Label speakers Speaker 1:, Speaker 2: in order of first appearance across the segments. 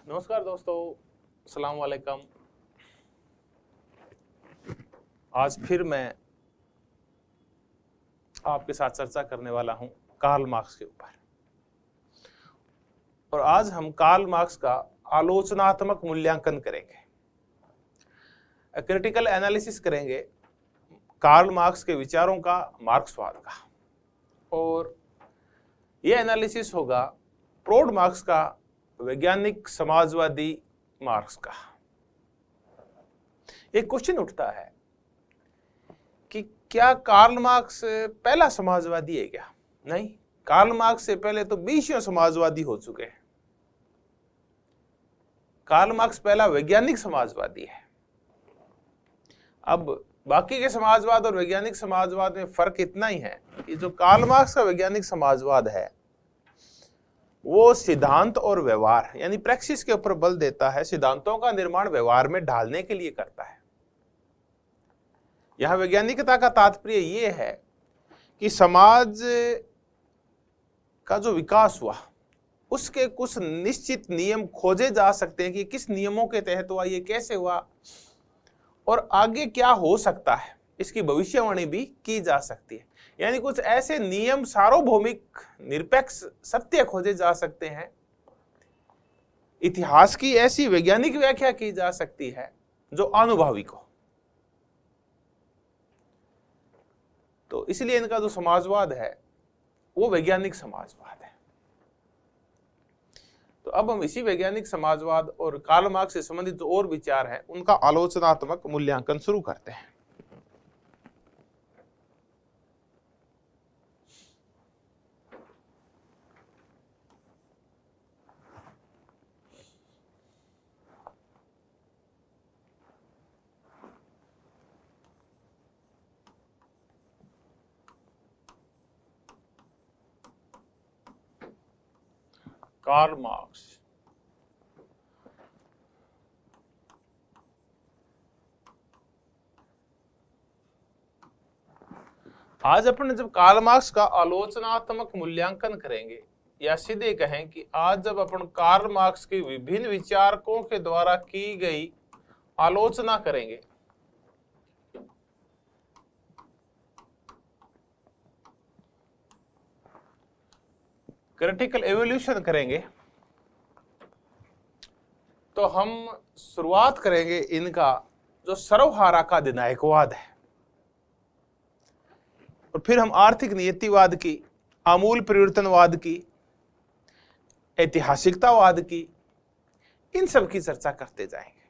Speaker 1: नमस्कार दोस्तों, अस्सलाम वालेकुम। आज फिर मैं आपके साथ चर्चा करने वाला हूं कार्ल मार्क्स के ऊपर। और आज हम कार्ल मार्क्स का आलोचनात्मक मूल्यांकन करेंगे, क्रिटिकल एनालिसिस करेंगे कार्ल मार्क्स के विचारों का, मार्क्सवाद का। और यह एनालिसिस होगा प्रोड मार्क्स का, वैज्ञानिक समाजवादी मार्क्स का। एक क्वेश्चन उठता है कि क्या कार्ल मार्क्स पहला समाजवादी है क्या? नहीं, कार्ल मार्क्स से पहले तो 20 समाजवादी हो चुके हैं। कार्ल मार्क्स पहला वैज्ञानिक समाजवादी है। अब बाकी के समाजवाद और वैज्ञानिक समाजवाद में फर्क इतना ही है कि जो कार्ल मार्क्स का वैज्ञानिक समाजवाद है वो सिद्धांत और व्यवहार यानी प्रैक्टिस के ऊपर बल देता है, सिद्धांतों का निर्माण व्यवहार में ढालने के लिए करता है। यहां वैज्ञानिकता का तात्पर्य यह है कि समाज का जो विकास हुआ उसके कुछ निश्चित नियम खोजे जा सकते हैं कि किस नियमों के तहत हुआ, ये कैसे हुआ और आगे क्या हो सकता है, इसकी भविष्यवाणी भी की जा सकती है। यानी कुछ ऐसे नियम, सार्वभौमिक निरपेक्ष सत्य खोजे जा सकते हैं, इतिहास की ऐसी वैज्ञानिक व्याख्या की जा सकती है जो अनुभवी हो। तो इसलिए इनका जो समाजवाद है वो वैज्ञानिक समाजवाद है। तो अब हम इसी वैज्ञानिक समाजवाद और कार्ल मार्क्स से संबंधित जो और विचार हैं उनका आलोचनात्मक मूल्यांकन शुरू करते हैं। कार्ल मार्क्स आज अपन जब कार्ल मार्क्स का आलोचनात्मक मूल्यांकन करेंगे, या सीधे कहें कि आज जब अपन कार्ल मार्क्स के विभिन्न विचारकों के द्वारा की गई आलोचना करेंगे, क्रिटिकल एवोल्यूशन करेंगे, तो हम शुरुआत करेंगे इनका जो सर्वहारा का अधिनायकवाद है, और फिर हम आर्थिक नियतिवाद की, आमूल परिवर्तनवाद की, ऐतिहासिकतावाद की, इन सब की चर्चा करते जाएंगे।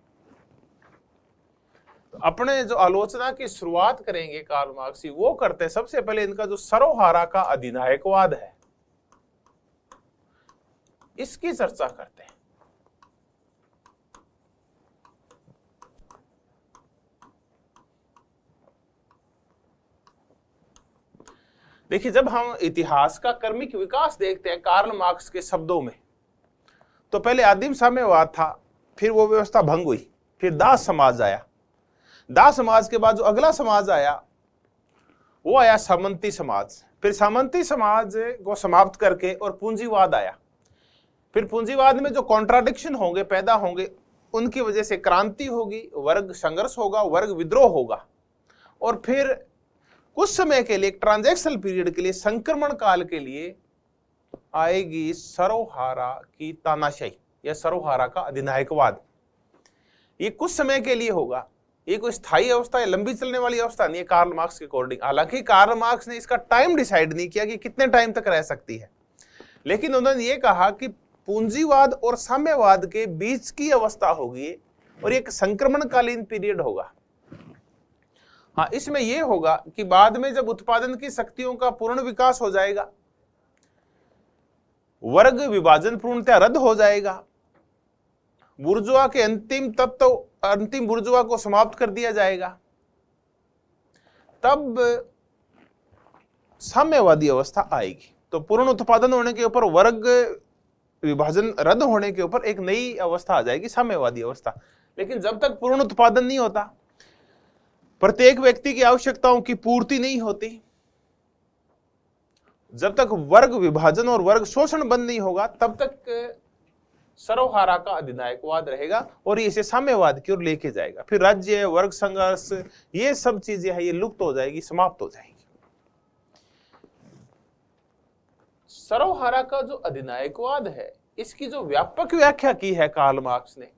Speaker 1: तो अपने जो आलोचना की शुरुआत करेंगे कार्ल मार्क्स की, वो करते हैं सबसे पहले इनका जो सर्वहारा का अधिनायकवाद है इसकी चर्चा करते हैं। देखिए, जब हम इतिहास का क्रमिक विकास देखते हैं कार्ल मार्क्स के शब्दों में, तो पहले आदिम साम्यवाद था, फिर वो व्यवस्था भंग हुई, फिर दास समाज आया। दास समाज के बाद जो अगला समाज आया वो आया सामंती समाज। फिर सामंती समाज को समाप्त करके और पूंजीवाद आया। फिर पूंजीवाद में जो कॉन्ट्राडिक्शन होंगे, पैदा होंगे, उनकी वजह से क्रांति होगी, वर्ग संघर्ष होगा, वर्ग विद्रोह होगा, और फिर कुछ समय के लिए, एक ट्रांजैक्शनल पीरियड के लिए, संक्रमण काल के लिए आएगी सर्वहारा की तानाशाही या सर्वहारा का अधिनायकवाद। ये कुछ समय के लिए होगा, ये कोई स्थायी अवस्था या लंबी चलने वाली अवस्था नहीं है कार्ल मार्क्स के अकॉर्डिंग। हालांकि कार्ल मार्क्स ने इसका टाइम डिसाइड नहीं किया कि कितने टाइम तक रह सकती है, लेकिन उन्होंने ये कहा कि पूंजीवाद और साम्यवाद के बीच की अवस्था होगी और एक संक्रमणकालीन पीरियड होगा। हाँ, इसमें यह होगा कि बाद में जब उत्पादन की शक्तियों का पूर्ण विकास हो जाएगा, वर्ग विभाजन पूर्णतः रद्द हो जाएगा, बुर्जुआ के अंतिम तत्व, अंतिम बुर्जुआ को समाप्त कर दिया जाएगा, तब साम्यवादी अवस्था आएगी। तो पूर्ण उत्पादन होने के ऊपर, वर्ग विभाजन रद्द होने के ऊपर एक नई अवस्था आ जाएगी, साम्यवादी अवस्था। लेकिन जब तक पूर्ण उत्पादन नहीं होता, प्रत्येक व्यक्ति की आवश्यकताओं की पूर्ति नहीं होती, जब तक वर्ग विभाजन और वर्ग शोषण बंद नहीं होगा, तब तक सरोहारा का अधिनायकवाद रहेगा और ये इसे साम्यवाद की ओर लेके जाएगा। फिर राज्य, वर्ग संघर्ष, ये सब चीजें हैं, ये लुप्त हो जाएगी, समाप्त हो जाएगी। सरोहारा का जो अधिनायकवाद है, इसकी जो व्यापक व्याख्या की है कार्ल मार्क्स ने,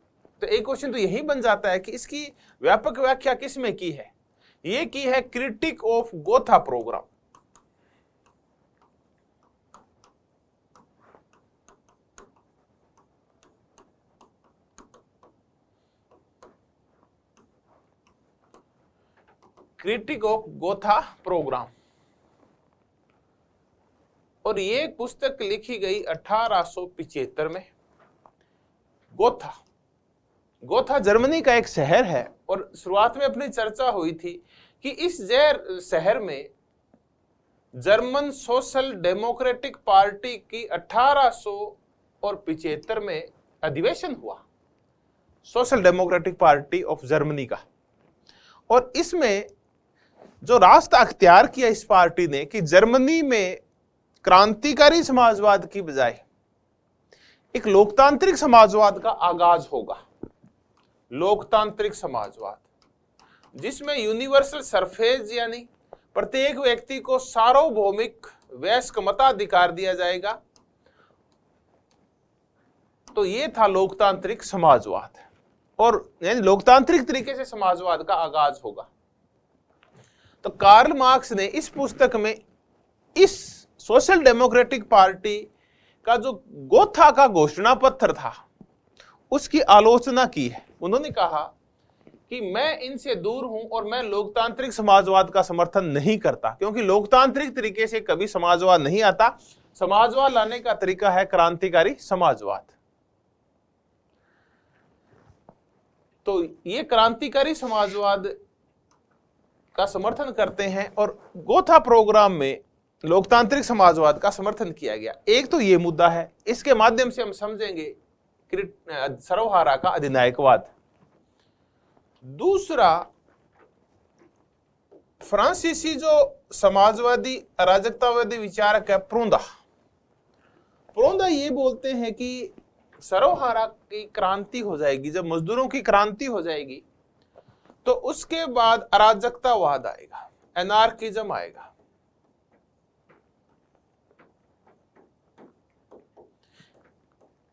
Speaker 1: तो एक क्वेश्चन तो यही बन जाता है कि इसकी व्यापक व्याख्या किसमें की है? ये की है critique of Gotha programme. Critique of Gotha programme, और ये एक पुस्तक लिखी गई 1875 में। गोथा जर्मनी का एक शहर है, और शुरुआत में अपनी चर्चा हुई थी कि इस शहर में जर्मन सोशल डेमोक्रेटिक पार्टी की 1875 में अधिवेशन हुआ, social democratic party of Germany का। और इसमें जो रास्ता अख्तियार किया इस पार्टी ने कि जर्मनी में क्रांतिकारी समाजवाद की बजाय एक लोकतांत्रिक समाजवाद का आगाज होगा। लोकतांत्रिक समाजवाद जिसमें यूनिवर्सल सरफेज यानी प्रत्येक व्यक्ति को सार्वभौमिक वयस्क मताधिकार दिया जाएगा। तो ये था लोकतांत्रिक समाजवाद, और यानी लोकतांत्रिक तरीके से समाजवाद का आगाज होगा। तो कार्ल मार्क्स ने इस पुस्तक में इस सोशल डेमोक्रेटिक पार्टी का जो गोथा का घोषणा पत्र था उसकी आलोचना की है। उन्होंने कहा कि मैं इनसे दूर हूं और मैं लोकतांत्रिक समाजवाद का समर्थन नहीं करता, क्योंकि लोकतांत्रिक तरीके से कभी समाजवाद नहीं आता। समाजवाद लाने का तरीका है क्रांतिकारी समाजवाद। तो ये क्रांतिकारी समाजवाद का समर्थन करते हैं, और गोथा प्रोग्राम में लोकतांत्रिक समाजवाद का समर्थन किया गया। एक तो ये मुद्दा है, इसके माध्यम से हम समझेंगे सरोहारा का अधिनायकवाद। दूसरा, फ्रांसीसी जो समाजवादी अराजकतावादी विचारक है प्रोंदा ये बोलते हैं कि सरोहारा की क्रांति हो जाएगी, जब मजदूरों की क्रांति हो जाएगी तो उसके बाद अराजकतावाद आएगा, एनार्किज्म आएगा।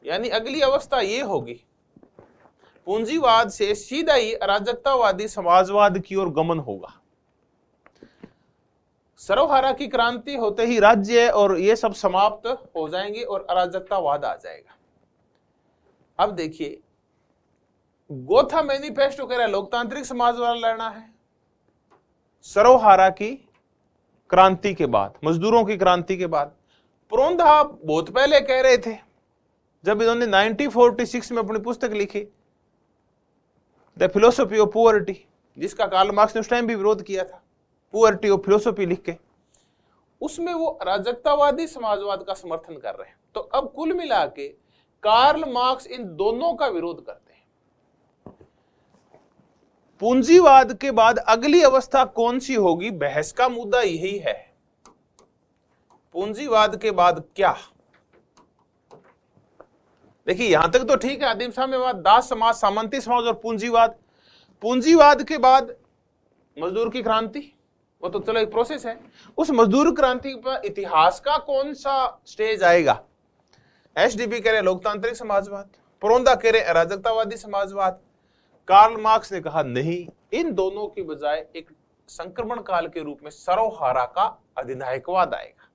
Speaker 1: यानी अगली अवस्था ये होगी, पूंजीवाद से सीधा ही अराजकतावादी समाजवाद की ओर गमन होगा। सरोहारा की क्रांति होते ही राज्य और ये सब समाप्त हो जाएंगे और अराजकतावाद आ जाएगा। अब देखिए, गोथा मैनिफेस्टो कह रहा है लोकतांत्रिक समाजवाद लड़ना है। सरोहारा की क्रांति के बाद, मजदूरों की क्रांति के बाद, प्रोंदा बहुत पहले कह रहे थे, जब इन्होंने 1946 में अपनी पुस्तक लिखी द फिलोसफी ऑफ पुअरिटी, जिसका कार्ल मार्क्स ने उस टाइम भी विरोध किया था, पुअरिटी ऑफ फिलोसफी लिख के, उसमें वो अराजकतावादी समाजवाद का समर्थन कर रहे हैं। तो अब कुल मिला के कार्ल मार्क्स इन दोनों का विरोध करते हैं। पूंजीवाद के बाद अगली अवस्था कौन सी होगी, बहस का मुद्दा यही है। पूंजीवाद के बाद क्या? देखिए, यहां तक तो ठीक है, आदिम साम्यवाद, दास समाज, सामंती समाज और पूंजीवाद। पूंजीवाद के बाद मजदूर की क्रांति, वो तो चलो एक प्रोसेस है। उस मजदूर क्रांति पर इतिहास का कौन सा स्टेज आएगा? एसडीपी कह रहे लोकतांत्रिक समाजवाद, प्रोंदा कह रहे अराजकतावादी समाजवाद। कार्ल मार्क्स ने कहा नहीं, इन दोनों की बजाय एक संक्रमण काल के रूप में सरोहारा का अधिनायकवाद आएगा।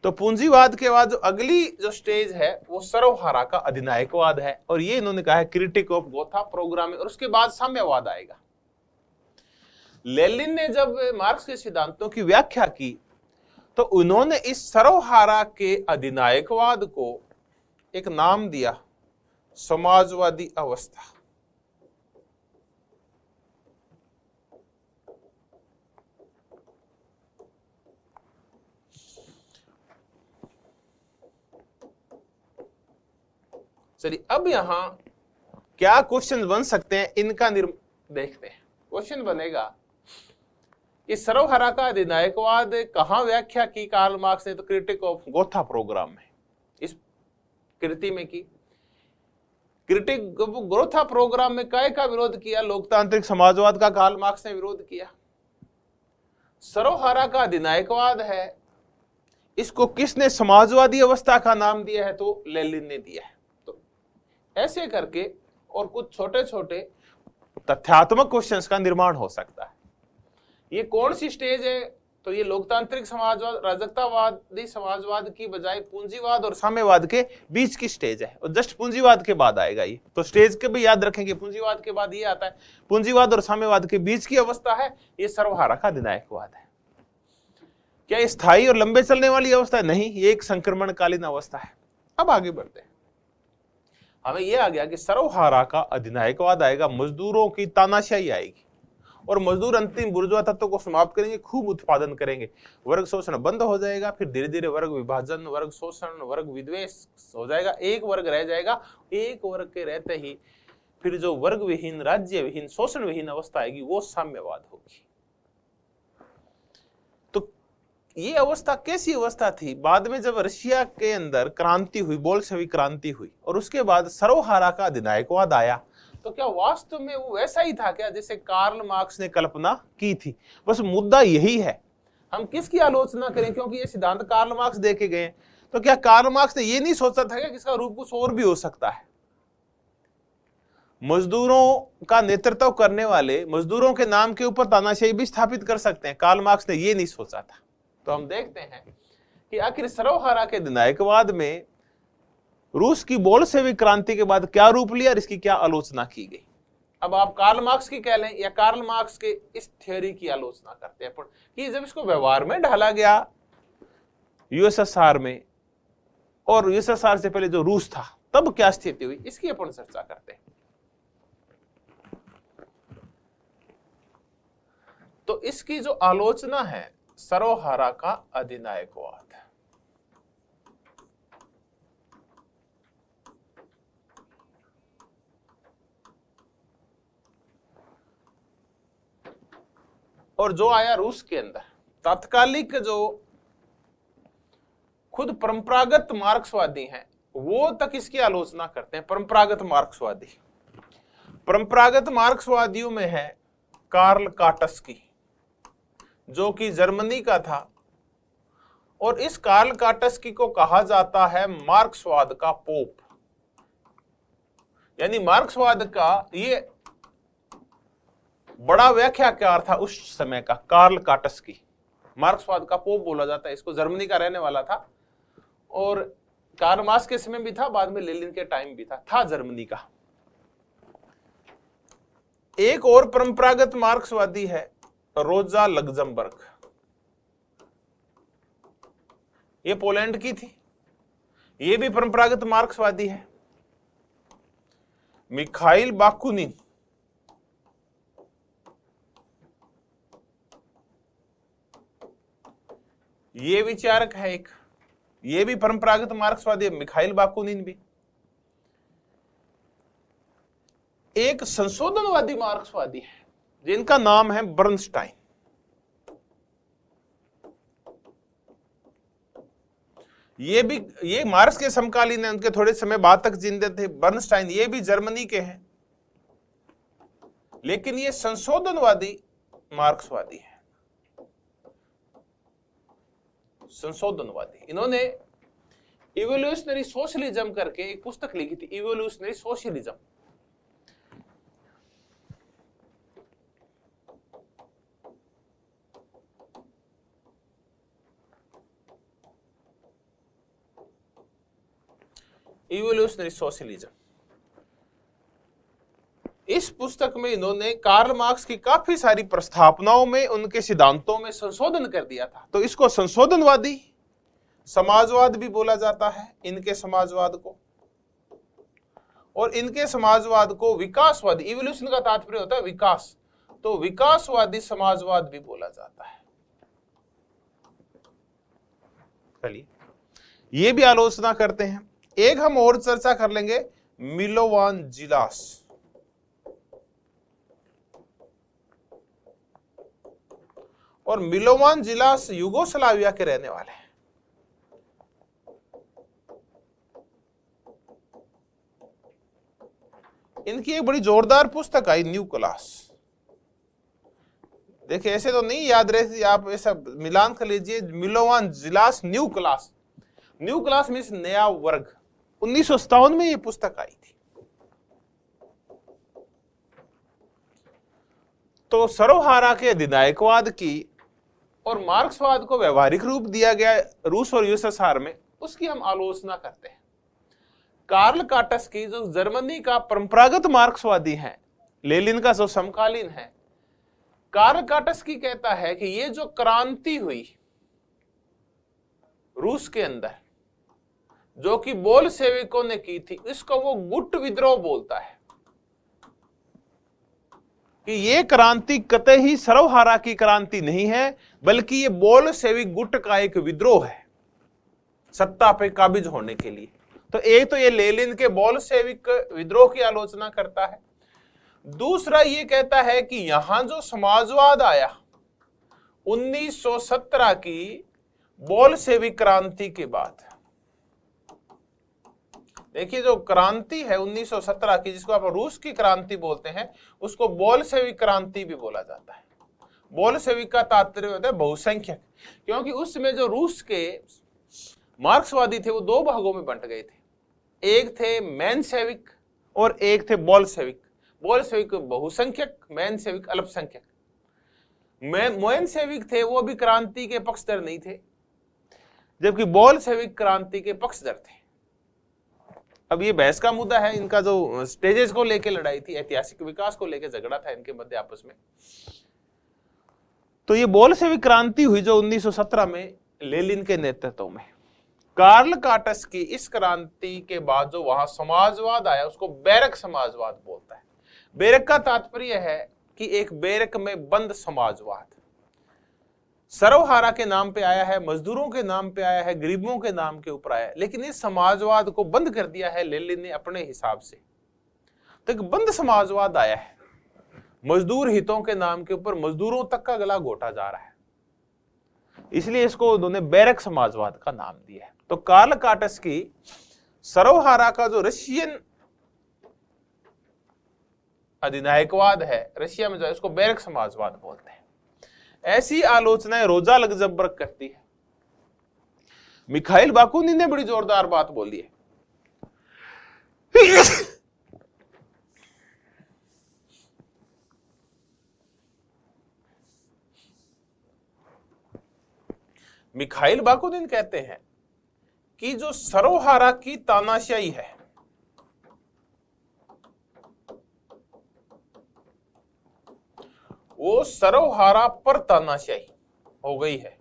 Speaker 1: तो पूंजीवाद के बाद जो अगली जो स्टेज है वो सरोहारा का अधिनायकवाद है, और ये इन्होंने कहा है क्रिटिक ऑफ गोथा प्रोग्राम, और उसके बाद साम्यवाद आएगा। लेनिन ने जब मार्क्स के सिद्धांतों की व्याख्या की तो उन्होंने इस सरोहारा के अधिनायकवाद को एक नाम दिया, समाजवादी अवस्था। चलिए, अब यहां क्या क्वेश्चन बन सकते हैं, इनका देखते हैं। क्वेश्चन बनेगा कि सरोहारा का अधिनायकवाद कहां व्याख्या की कार्ल मार्क्स ने? तो क्रिटिक ऑफ गोथा प्रोग्राम में। इस कृति में की। क्रिटिक ग्रोथा प्रोग्राम में काय का विरोध किया? लोकतांत्रिक समाजवाद का कार्ल मार्क्स ने विरोध किया। सरोहारा का अधिनायकवाद है, इसको किसने समाजवादी अवस्था का नाम दिया है? तो लेनिन ने दिया है। तो ऐसे करके और कुछ छोटे छोटे तथ्यात्मक क्वेश्चंस का निर्माण हो सकता है। ये कौन सी स्टेज है? तो ये लोकतांत्रिक समाजवाद, राजकतावादी समाजवाद की बजाय पूंजीवाद और साम्यवाद के बीच की स्टेज है, और जस्ट पूंजीवाद के बाद आएगा ये। तो स्टेज के भी याद रखेंगे, पूंजीवाद के बाद ये आता है। पूंजीवाद और साम्यवाद के बीच की अवस्था है, ये सर्वहारा का अधिनायकवाद है। क्या ये स्थायी और लंबे चलने वाली अवस्था है? नहीं, ये एक संक्रमणकालीन अवस्था है। अब आगे बढ़ते हैं। हमें यह आ गया कि सर्वहारा का अधिनायकवाद आएगा, मजदूरों की तानाशाही आएगी और मजदूर अंतिम बुर्जुआ तत्व को समाप्त करेंगे, खूब उत्पादन करेंगे, वर्ग शोषण बंद हो जाएगा, फिर धीरे धीरे वर्ग विभाजन, वर्ग शोषण, वर्ग विद्वेष हो जाएगा, एक वर्ग रह जाएगा। एक वर्ग के रहते ही फिर जो वर्ग विहीन, राज्य विहीन, शोषण विहीन अवस्था आएगी, वो साम्यवाद होगी। तो ये अवस्था कैसी अवस्था थी? बाद में जब रशिया के अंदर क्रांति हुई, बोल्शेविक क्रांति हुई, और उसके बाद सर्वहारा का अधिनायकवाद आया, तो क्या वास्तव में वो वैसा ही था क्या जैसे कार्ल मार्क्स ने कल्पना की थी? बस मुद्दा यही है, हम किसकी आलोचना करें, क्योंकि ये सिद्धांत कार्ल मार्क्स दे के गए। तो क्या कार्ल मार्क्स ने ये नहीं सोचा था कि इसका रूप कुछ और भी हो सकता है? मजदूरों का नेतृत्व करने वाले मजदूरों के नाम के ऊपर तानाशाही भी स्थापित कर सकते हैं। कार्ल मार्क्स ने ये नहीं सोचा था। तो हम देखते हैं कि आखिर सर्वहारा के अधिनायकवाद में रूस की बोल्शेविक क्रांति के बाद क्या रूप लिया और इसकी क्या आलोचना की गई। अब आप कार्ल मार्क्स की कह लें या कार्ल मार्क्स के इस थ्योरी की आलोचना करते हैं कि जब इसको व्यवहार में ढाला गया यूएसएसआर में, और यूएसएसआर से पहले जो रूस था, तब क्या स्थिति हुई, इसकी अपन चर्चा करते हैं। तो इसकी जो आलोचना है, सर्वहारा का अधिनायकवाद, और जो आया रूस के अंदर, तात्कालिक जो खुद परंपरागत मार्क्सवादी हैं वो तक इसकी आलोचना करते हैं। परंपरागत मार्क्सवादी, परंपरागत मार्क्सवादियों में है कार्ल काटस्की, जो कि जर्मनी का था, और इस कार्ल काटस्की को कहा जाता है मार्क्सवाद का पोप। यानी मार्क्सवाद का ये बड़ा व्याख्याकार था उस समय का, कार्ल काटस्की। मार्क्सवाद का पोप बोला जाता है इसको। जर्मनी का रहने वाला था, और कार्ल मार्क्स के समय भी था, बाद में लेनिन के टाइम भी था जर्मनी का। एक और परंपरागत मार्क्सवादी है रोजा लग्जमबर्ग, ये पोलैंड की थी, ये भी परंपरागत मार्क्सवादी है। मिखाइल बाकुनिन, ये विचारक है एक, ये भी परंपरागत मार्क्सवादी है, मिखाइल बाकुनिन भी। एक संशोधनवादी मार्क्सवादी है जिनका नाम है बर्नस्टाइन। ये मार्क्स के समकालीन है, उनके थोड़े समय बाद तक जिंदे थे बर्नस्टाइन। ये भी जर्मनी के हैं, लेकिन ये संशोधनवादी मार्क्सवादी है, संशोधनवादी। इन्होंने इवोल्यूशनरी सोशलिज्म करके एक पुस्तक लिखी थी, इवोल्यूशनरी सोशलिज्म। इवोल्यूशनरी सोशलिज्म, इस पुस्तक में इन्होंने कार्ल मार्क्स की काफी सारी प्रस्तावनाओं में, उनके सिद्धांतों में संशोधन कर दिया था। तो इसको संशोधनवादी समाजवाद भी बोला जाता है, इनके समाजवाद को, और इनके समाजवाद को विकासवादी, इवोल्यूशन का तात्पर्य होता है विकास, तो विकासवादी समाजवाद भी बोला जाता है। चलिए, ये भी आलोचना करते हैं। एक हम और चर्चा कर लेंगे, मिलोवान जिलास। और मिलोवान जिलास यूगोस्लाविया के रहने वाले हैं। इनकी एक बड़ी जोरदार पुस्तक आई, न्यू क्लास। देखिए ऐसे तो नहीं याद रहे, आप ऐसा मिलान कर लीजिए, Milovan Djilas new class. New class means नया वर्ग। 1957 में ये पुस्तक आई थी। तो सर्वहारा के अधिनायकवाद की और मार्क्सवाद को व्यवहारिक रूप दिया गया रूस और यूएसएसआर में, उसकी हम आलोचना करते हैं। कार्ल काटस्की जो जर्मनी का परंपरागत मार्क्सवादी है, लेनिन का जो समकालीन है, कार्ल काटस्की कहता है कि ये जो क्रांति हुई रूस के अंदर, जो कि बोल्शेविकों ने की थी, इसको वो गुट विद्रोह बोलता है कि ये क्रांति कतई सर्वहारा की क्रांति नहीं है, बल्कि ये बोल्शेविक गुट का एक विद्रोह है सत्ता पे काबिज होने के लिए। तो एक तो ये लेनिन के बोल्शेविक विद्रोह की आलोचना करता है। दूसरा ये कहता है कि यहां जो समाजवाद आया 1917 की बोल्शेविक क्रांति के बाद, देखिए जो क्रांति है 1917 की, जिसको आप रूस की क्रांति बोलते हैं, उसको बोल्शेविक क्रांति भी बोला जाता है। बोल्शेविक का तात्पर्य होता है बहुसंख्यक, क्योंकि उसमें जो रूस के मार्क्सवादी थे वो दो भागों में बंट गए थे। एक थे मेनशेविक और एक थे बोल्शेविक। बोल्शेविक बहुसंख्यक, मेनशेविक अल्पसंख्यक। मेनशेविक थे वो भी क्रांति के पक्षधर नहीं थे, जबकि बोल्शेविक क्रांति के पक्षधर थे। अब ये बहस का मुद्दा है, इनका जो स्टेजेस को लेके लड़ाई थी, ऐतिहासिक विकास को लेके झगड़ा था इनके मध्य आपस में। तो ये बोल्शेविक क्रांति हुई जो 1917 में लेनिन के नेतृत्व में। कार्ल काटस्की इस क्रांति के बाद जो वहां समाजवाद आया उसको बैरक समाजवाद बोलता है। बैरक का तात्पर्य है कि एक बैरक में बंद समाजवाद। सर्वहारा के नाम पे आया है, मजदूरों के नाम पे आया है, गरीबों के नाम के ऊपर आया है, लेकिन इस समाजवाद को बंद कर दिया है लेनिन ने अपने हिसाब से। तो एक बंद समाजवाद आया है, मजदूर हितों के नाम के ऊपर मजदूरों तक का गला घोटा जा रहा है, इसलिए इसको उन्होंने बैरक समाजवाद का नाम दिया है। तो कार्ल काटस्की सर्वहारा का जो रशियन अधिनायकवाद है, रशिया में जो है, उसको बैरक समाजवाद बोलते हैं। ऐसी आलोचनाएं रोजा लग्जमबर्ग करती है। मिखाइल बाकुनिन ने बड़ी जोरदार बात बोली है। मिखाइल बाकुनिन कहते हैं कि जो सर्वहारा की तानाशाही है, वो सर्वहारा पर तानाशाही हो गई है।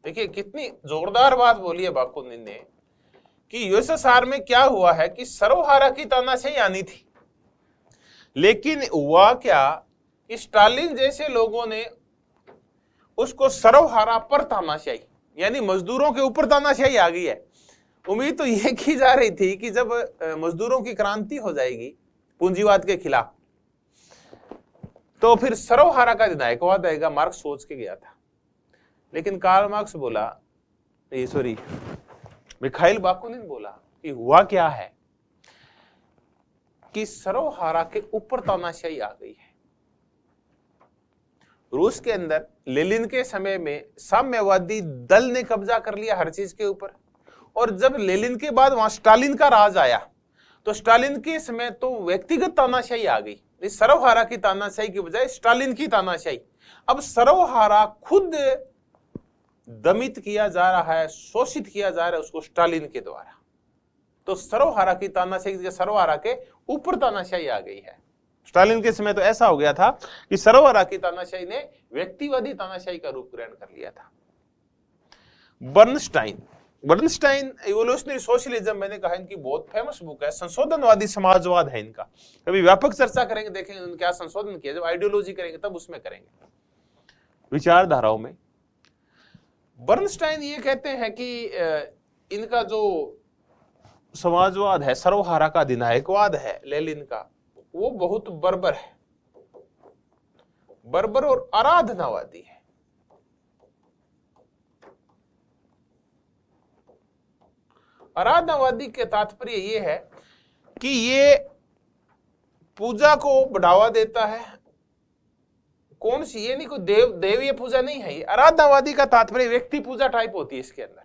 Speaker 1: देखिए कितनी जोरदार बात बोली है बाकुनिन ने कि यूएसएसआर में क्या हुआ है कि सर्वहारा की तानाशाही आनी थी, लेकिन हुआ क्या कि स्टालिन जैसे लोगों ने उसको सर्वहारा पर तानाशाही, यानी मजदूरों के ऊपर तानाशाही आ गई है। उम्मीद तो यह की जा रही थी कि जब मजदूरों की क्रांति हो जाएगी पूंजीवाद के खिलाफ, तो फिर सर्वहारा का अधिनायकवाद आएगा। मार्क्स सोच के गया था, लेकिन कार्ल मार्क्स बोला, मिखाइल बाकुनिन बोला कि हुआ क्या है कि सर्वहारा के ऊपर तानाशाही आ गई है। रूस के अंदर लेनिन के समय में साम्यवादी दल ने कब्जा कर लिया हर चीज के ऊपर, और जब लेनिन के बाद वहां स्टालिन का राज आया, तो स्टालिन के समय तो व्यक्तिगत तानाशाही आ गई। इस सर्वहारा की तानाशाही की बजाय स्टालिन की तानाशाही। अब सर्वहारा खुद दमित किया जा रहा है, शोषित किया जा रहा है उसको स्टालिन के द्वारा। तो सर्वहारा की तानाशाही सर्वहारा के ऊपर तानाशाही आ गई है। स्टालिन के समय तो ऐसा हो गया था कि सर्वहारा की तानाशाही ने व्यक्तिवादी तानाशाही का रूप ग्रहण कर लिया था। बर्नस्टाइन इवोल्यूशनरी सोशलिज्म, मैंने कहा इनकी बहुत फेमस बुक है, संशोधनवादी समाजवाद है इनका। कभी व्यापक चर्चा करेंगे, देखेंगे उन्होंने क्या संशोधन किया। जब आइडियोलॉजी करेंगे तब उसमें करेंगे, विचारधाराओं में। बर्नस्टाइन ये कहते हैं कि इनका जो समाजवाद है, सर्वहारा का अधिनायकवाद है लेनिन का, वो बहुत बर्बर है, बर्बर और आराधनावादी है। आराधनावादी के तात्पर्य ये है कि ये पूजा को बढ़ावा देता है। कौन सी, ये नहीं कोई देवीय पूजा नहीं है, ये आराधनावादी का तात्पर्य व्यक्ति पूजा टाइप होती है इसके अंदर।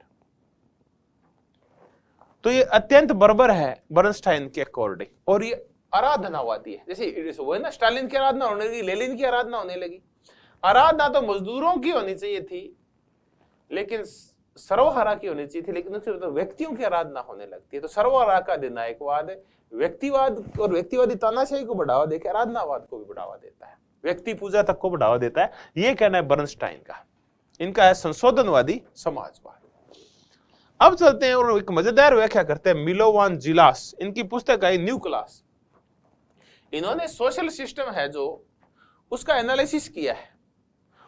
Speaker 1: तो ये अत्यंत बर्बर है बर्नस्टाइन के अकॉर्डिंग, और ये आराधनावादी है। जैसे वो है ना, स्टालिन की आराधना होने लगी, लेनिन की आराधना होने लगी। आराधना तो मजदूरों की होनी चाहिए थी, लेकिन सर्वहारा की होनी चाहिए थी, लेकिन उससे तो व्यक्तियों की आराधना होने लगती है। तो सर्वहारा का अधिनायकवाद है, व्यक्तिवाद और व्यक्तिवादी तानाशाही को बढ़ावा देकर आराधनावाद को भी बढ़ावा देता है, व्यक्ति पूजा तक को बढ़ावा देता है। ये कहना है बर्नस्टाइन का। इनका है संशोधनवादी समाजवाद। अब चलते हैं और एक मजेदार व्याख्या करते हैं मिलोवान जिलास। इनकी पुस्तक है न्यू क्लास। इन्होंने सोशल सिस्टम है जो उसका एनालिसिस किया है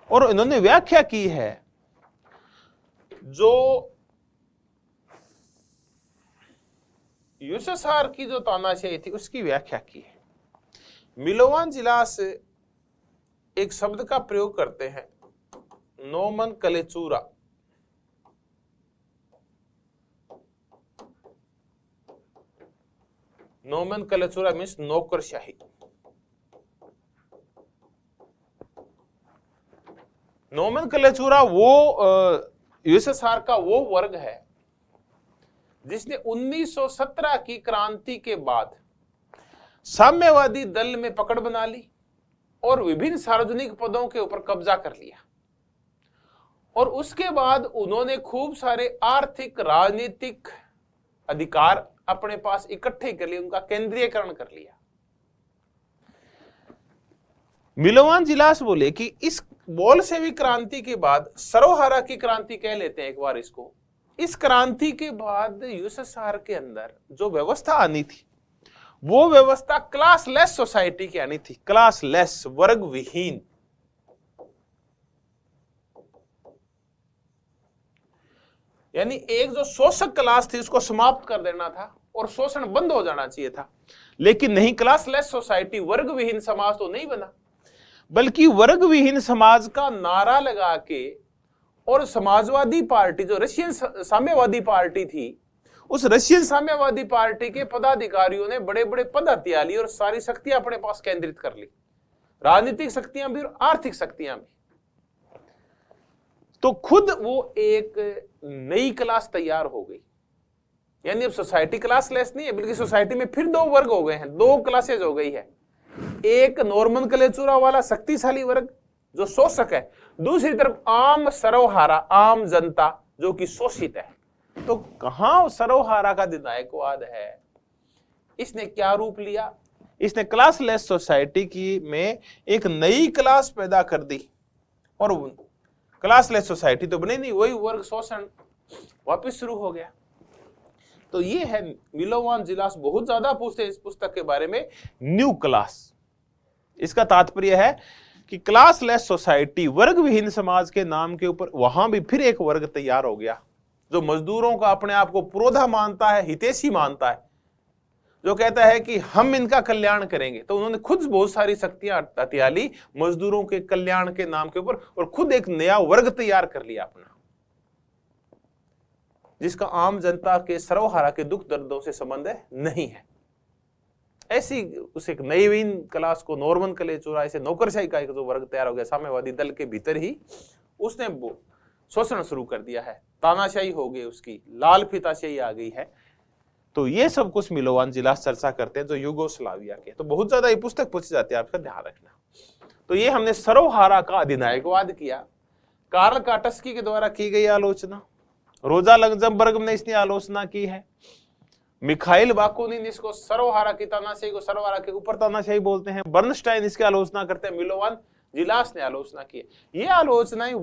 Speaker 1: और इन्होंने व्याख्या की है जो यूएसएसआर की जो तानाशाही थी उसकी व्याख्या की है। मिलोवान जिलास एक शब्द का प्रयोग करते हैं, नोमेनक्लेचुरा। नोमेनक्लेचुरा मीन्स नौकरशाही। नोमेनक्लेचुरा वो यूएसएसआर का वो वर्ग है जिसने 1917 की क्रांति के बाद साम्यवादी दल में पकड़ बना ली और विभिन्न सार्वजनिक पदों के ऊपर कब्जा कर लिया, और उसके बाद उन्होंने खूब सारे आर्थिक राजनीतिक अधिकार अपने पास इकट्ठे कर लिए, उनका केंद्रीयकरण कर लिया। मिलोवान जिलास बोले कि इस बोल्शेविक क्रांति के बाद, सर्वहारा की क्रांति कह लेते हैं एक बार इसको, इस क्रांति के बाद यूएसएसआर के अंदर जो व्यवस्था आनी थी वो व्यवस्था क्लासलेस सोसाइटी की आनी थी, क्लासलेस, वर्ग विहीन। यानी एक जो शोषक क्लास थी उसको समाप्त कर देना था और शोषण बंद हो जाना चाहिए था। लेकिन नहीं, क्लासलेस सोसाइटी, वर्ग विहीन समाज तो नहीं बना, बल्कि वर्ग विहीन समाज का नारा लगा के और समाजवादी पार्टी जो रशियन साम्यवादी पार्टी थी, उस रशियन साम्यवादी पार्टी के पदाधिकारियों ने बड़े बड़े पद हथिया लिए और सारी शक्तियां अपने पास केंद्रित कर ली, राजनीतिक शक्तियां भी और आर्थिक शक्तियां भी। तो खुद वो एक नई क्लास तैयार हो गई। यानी अब सोसाइटी क्लासलेस नहीं है, बल्कि सोसाइटी में फिर दो वर्ग हो गए हैं, दो क्लासेज हो गई है। एक नोमेनक्लेचुरा वाला शक्तिशाली वर्ग जो शोषक है, दूसरी तरफ आम सर्वहारा, आम जनता जो कि शोषित है। तो कहां सर्वहारा का अधिनायकवाद है? इसने क्या रूप लिया? इसने क्लासलेस सोसाइटी की में एक नई क्लास पैदा कर दी, और क्लासलेस सोसाइटी तो बने नहीं, वही वर्ग शोषण वापस शुरू हो गया। तो ये है मिलोवान जिलास बहुत ज्यादा पूछते हैं इस पुस्तक के बारे में, न्यू क्लास। इसका तात्पर्य है कि क्लासलेस सोसाइटी, वर्ग विहीन समाज के नाम के ऊपर वहां भी फिर एक वर्ग तैयार हो गया जो मजदूरों का अपने आप को पुरोधा मानता है, हितैषी मानता है, जो कहता है कि हम इनका कल्याण करेंगे। तो उन्होंने खुद बहुत सारी शक्तियां हथिया ली मजदूरों के कल्याण के नाम के ऊपर, और खुद एक नया वर्ग तैयार कर लिया अपना, जिसका आम जनता के सर्वहारा के दुख दर्दों से संबंध नहीं है। ऐसी उस एक नईवीन क्लास को, नोमेनक्लेचुरा, ऐसे नौकरशाही का एक जो वर्ग तैयार हो गया साम्यवादी दल के भीतर ही, उसने शोषण शुरू कर दिया है, तानाशाही हो गई, उसकी लाल फीताशाही आ गई है। तो ये सब कुछ मिलोवान जिलास चर्चा करते हैं जो यूगोस्लाविया के। तो बहुत ज्यादा ये पुस्तक पूछी जाती है, आपका ध्यान रखना। तो ये हमने सर्वहारा का अधिनायकवाद किया, कार्ल काटस्की के द्वारा की गई आलोचना, रोजा लग्जमबर्ग ने इसने आलोचना की है, मिखाइल बाकुनिन इसको सर्वहारा की तानाशाही को सर्वहारा के ऊपर तानाशाही बोलते हैं, बर्नस्टाइन इसकी आलोचना करते हैं, मिलोवान जिलास ने आलोचना की है। ये आलोचनाएं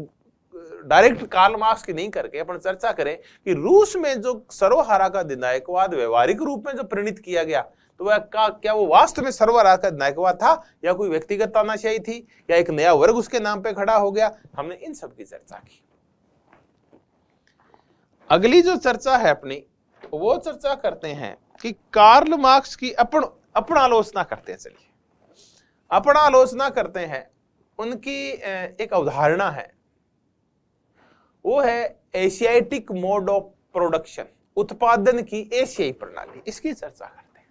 Speaker 1: डायरेक्ट कार्ल मार्क्स की नहीं करके अपन चर्चा करें कि रूस में जो सर्वहारा का अधिनायकवाद व्यवहारिक रूप में जो प्रणीत किया गया, तो वह क्या वो वास्तव में सर्वहारा का अधिनायकवाद था, या कोई व्यक्तिगत तानाशाही थी, या एक नया वर्ग उसके नाम पे खड़ा हो गया। हमने इन सब की चर्चा की। अगली जो चर्चा है अपनी, वो चर्चा करते हैं कि कार्ल मार्क्स की अपना आलोचना करते हैं। चलिए अपना आलोचना करते हैं। उनकी एक अवधारणा है, वो है एशियाटिक मोड ऑफ प्रोडक्शन, उत्पादन की एशियाई प्रणाली। इसकी चर्चा करते हैं।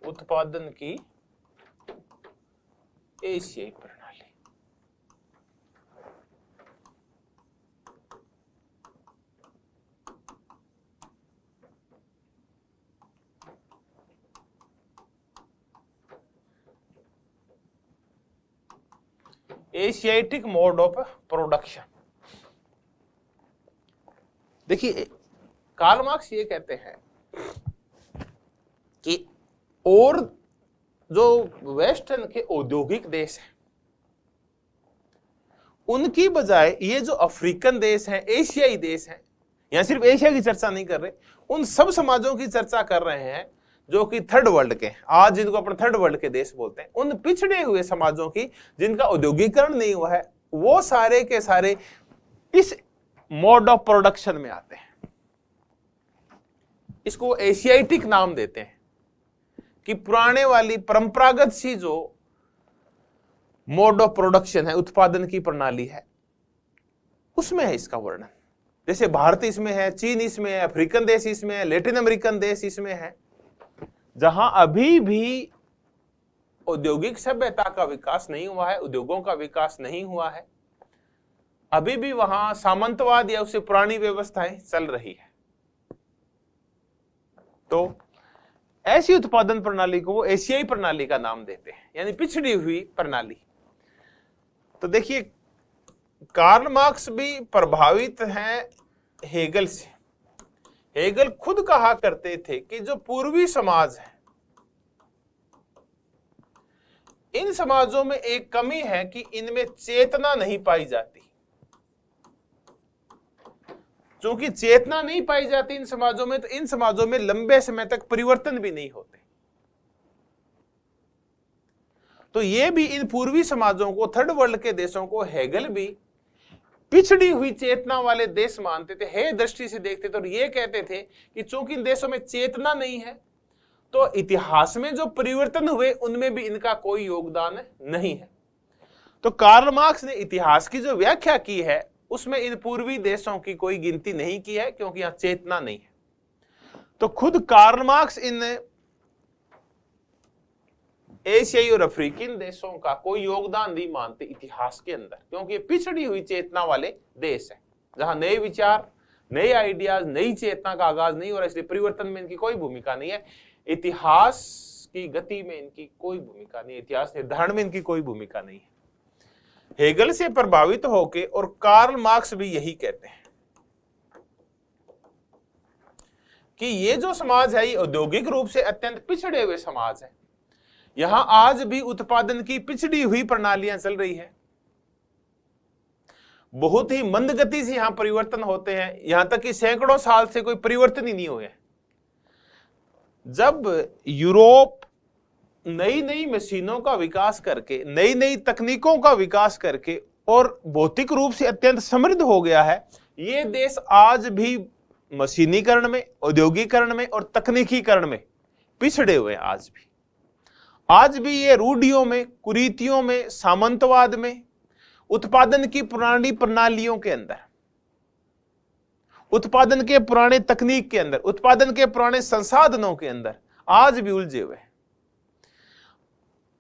Speaker 1: उत्पादन की एशियाई प्रणाली। Asiatic mode of production. देखिए कार्ल मार्क्स ये कहते हैं कि और जो वेस्टर्न के औद्योगिक देश हैं उनकी बजाय ये जो अफ्रीकन देश हैं, एशियाई देश हैं, यहां सिर्फ एशिया की चर्चा नहीं कर रहे, उन सब समाजों की चर्चा कर रहे हैं जो कि थर्ड वर्ल्ड के, आज जिनको अपने थर्ड वर्ल्ड के देश बोलते हैं, उन पिछड़े हुए समाजों की जिनका औद्योगिकरण नहीं हुआ है, वो सारे के सारे इस मोड ऑफ प्रोडक्शन में आते हैं। इसको एशियाटिक नाम देते हैं कि पुराने वाली परंपरागत सी जो मोड ऑफ प्रोडक्शन है, उत्पादन की प्रणाली है, उसमें है इसका वर्णन। जैसे भारत इसमें है, चीन इसमें है, अफ्रीकन देश इसमें है, लैटिन अमेरिकन देश इसमें है, जहां अभी भी औद्योगिक सभ्यता का विकास नहीं हुआ है, उद्योगों का विकास नहीं हुआ है, अभी भी वहां सामंतवाद या उससे पुरानी व्यवस्थाएं चल रही है। तो ऐसी उत्पादन प्रणाली को वो एशियाई प्रणाली का नाम देते हैं, यानी पिछड़ी हुई प्रणाली। तो देखिए कार्ल मार्क्स भी प्रभावित हैं हेगल से। हेगल खुद कहा करते थे कि जो पूर्वी समाज है, इन समाजों में एक कमी है कि इनमें चेतना नहीं पाई जाती। क्योंकि चेतना नहीं पाई जाती इन समाजों में, तो इन समाजों में लंबे समय तक परिवर्तन भी नहीं होते। तो ये भी इन पूर्वी समाजों को, थर्ड वर्ल्ड के देशों को हेगल भी पिछड़ी हुई चेतना वाले देश मानते थे, हे दृष्टि से देखते थे, और ये कहते थे कि चूंकि इन देशों में चेतना नहीं है तो इतिहास में जो परिवर्तन हुए उनमें भी इनका कोई योगदान नहीं है। तो कार्ल मार्क्स ने इतिहास की जो व्याख्या की है उसमें इन पूर्वी देशों की कोई गिनती नहीं की है, क्योंकि यहां चेतना नहीं है। तो खुद कार्ल मार्क्स इन एशियाई और अफ्रीकन देशों का कोई योगदान नहीं मानते इतिहास के अंदर, क्योंकि ये पिछड़ी हुई चेतना वाले देश हैं, जहां नए विचार, नए आइडियाज, नई चेतना का आगाज नहीं हो रहा, इसलिए परिवर्तन में इनकी कोई भूमिका नहीं है, इतिहास की गति में इनकी कोई भूमिका नहीं है, इतिहास निर्धारण में इनकी कोई भूमिका नहीं है। हेगल से प्रभावित होकर और कार्ल मार्क्स भी यही कहते हैं कि ये जो समाज है ये औद्योगिक रूप से अत्यंत पिछड़े हुए समाज है, यहां आज भी उत्पादन की पिछड़ी हुई प्रणालियां चल रही है, बहुत ही मंद गति से यहां परिवर्तन होते हैं, यहां तक कि सैकड़ों साल से कोई परिवर्तन ही नहीं हुए। जब यूरोप नई नई मशीनों का विकास करके, नई नई तकनीकों का विकास करके और भौतिक रूप से अत्यंत समृद्ध हो गया है, ये देश आज भी मशीनीकरण में, औद्योगिकरण में और तकनीकीकरण में पिछड़े हुए हैं। आज भी ये रूढ़ियों में, कुरीतियों में, सामंतवाद में, उत्पादन की पुरानी प्रणालियों के अंदर, उत्पादन के पुराने तकनीक के अंदर, उत्पादन के पुराने संसाधनों के अंदर आज भी उलझे हुए हैं।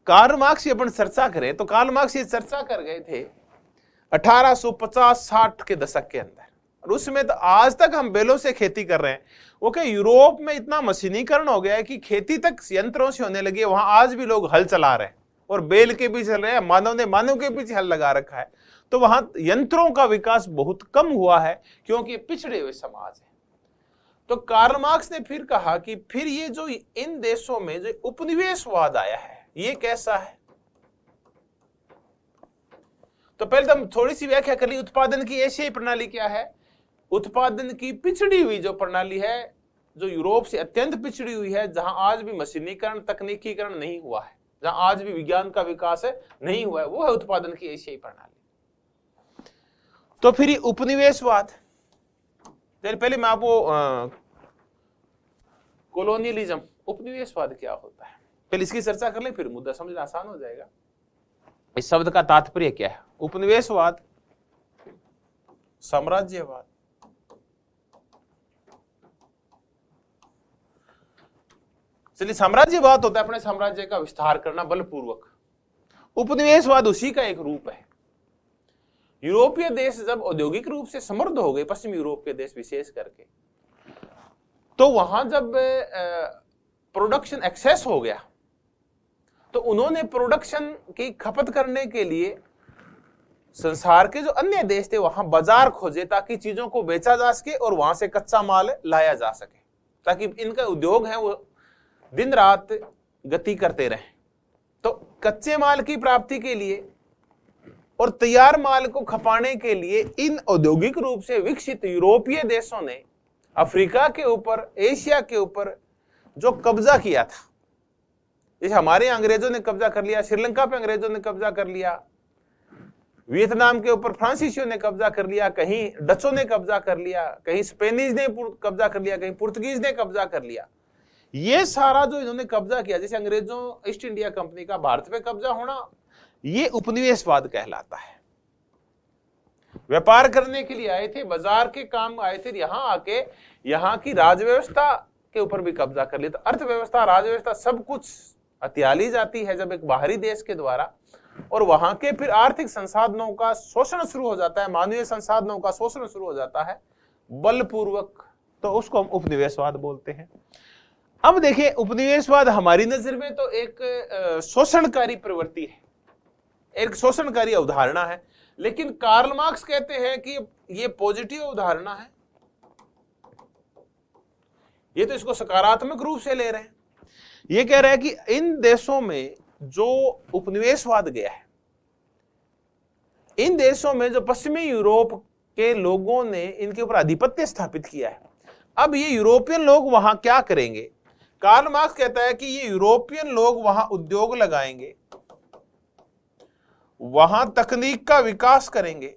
Speaker 1: कार्ल मार्क्स की अपन चर्चा करें तो कार्ल मार्क्स ये चर्चा कर गए थे 1850-60 के दशक के अंदर, और उसमें तो आज तक हम बैलों से खेती कर रहे हैं। वो क्या यूरोप में इतना मशीनीकरण हो गया है कि खेती तक यंत्रों से होने लगी है, वहां आज भी लोग हल चला रहे हैं और बैल के पीछे चल रहे हैं, मानव ने मानव के पीछे हल लगा रखा है। तो वहां यंत्रों का विकास बहुत कम हुआ है, क्योंकि पिछड़े हुए समाज है। तो कार्ल मार्क्स ने फिर कहा कि फिर ये जो इन देशों में जो उपनिवेशवाद आया है ये कैसा है। तो पहले तो हम थोड़ी सी व्याख्या कर ली, उत्पादन की एशियाई प्रणाली क्या है। उत्पादन की पिछड़ी हुई जो प्रणाली है, जो यूरोप से अत्यंत पिछड़ी हुई है, जहां आज भी मशीनीकरण, तकनीकीकरण नहीं हुआ है, जहां आज भी विज्ञान का विकास है नहीं हुआ है, वो है उत्पादन की एशियाई प्रणाली। तो फिर ये उपनिवेशवाद, पहले मैं आपको कॉलोनियलिज्म, उपनिवेशवाद क्या होता है पहले इसकी चर्चा कर ले, फिर मुद्दा समझना आसान हो जाएगा। इस शब्द का तात्पर्य क्या है। उपनिवेशवाद, साम्राज्यवाद, चलिए, साम्राज्यवाद होता है अपने साम्राज्य का विस्तार करना बलपूर्वक। उपनिवेशवाद उसी का एक रूप है। यूरोपीय देश जब औद्योगिक रूप से समृद्ध हो गए, पश्चिमी यूरोप के देश विशेष करके, तो वहां जब प्रोडक्शन एक्सेस हो गया तो उन्होंने प्रोडक्शन की खपत करने के लिए संसार के जो अन्य देश थे वहां बाजार खोजे ताकि चीजों को बेचा जा सके और वहां से कच्चा माल लाया जा सके, ताकि इनका उद्योग है वो दिन रात गति करते रहें। तो कच्चे माल की प्राप्ति के लिए और तैयार माल को खपाने के लिए इन औद्योगिक रूप से विकसित यूरोपीय देशों ने अफ्रीका के ऊपर, एशिया के ऊपर जो कब्जा किया था, जैसे हमारे अंग्रेजों ने कब्जा कर लिया, श्रीलंका पे अंग्रेजों ने कब्जा कर लिया, वियतनाम के ऊपर फ्रांसीसियों ने कब्जा कर लिया, कहीं डचों ने कब्जा कर लिया, कहीं स्पेनिश ने कब्जा कर लिया, कहीं पुर्तगीज ने कब्जा कर लिया। ये सारा जो इन्होंने कब्जा किया, जैसे अंग्रेजों ईस्ट इंडिया कंपनी का भारत पे कब्जा होना, ये उपनिवेशवाद कहलाता है। व्यापार करने के लिए आए थे, बाजार के काम आए थे, यहां आके यहां की राजव्यवस्था के ऊपर भी कब्जा कर लिया। तो अर्थव्यवस्था, राजव्यवस्था सब कुछ हथियाली जाती है जब एक बाहरी देश के द्वारा, और वहां के फिर आर्थिक संसाधनों का शोषण शुरू हो जाता है, मानवीय संसाधनों का शोषण शुरू हो जाता है बलपूर्वक, तो उसको हम उपनिवेशवाद बोलते हैं। अब देखिए, उपनिवेशवाद हमारी नजर में तो एक शोषणकारी प्रवृत्ति है, एक शोषणकारी अवधारणा है, लेकिन कार्ल मार्क्स कहते हैं कि ये पॉजिटिव अवधारणा है, ये तो इसको सकारात्मक रूप से ले रहे हैं। ये कह रहा है कि इन देशों में जो उपनिवेशवाद गया है, इन देशों में जो पश्चिमी यूरोप के लोगों ने इनके ऊपर आधिपत्य स्थापित किया है, अब ये यूरोपियन लोग वहां क्या करेंगे? कार्ल मार्क्स कहता है कि ये यूरोपियन लोग वहां उद्योग लगाएंगे, वहां तकनीक का विकास करेंगे,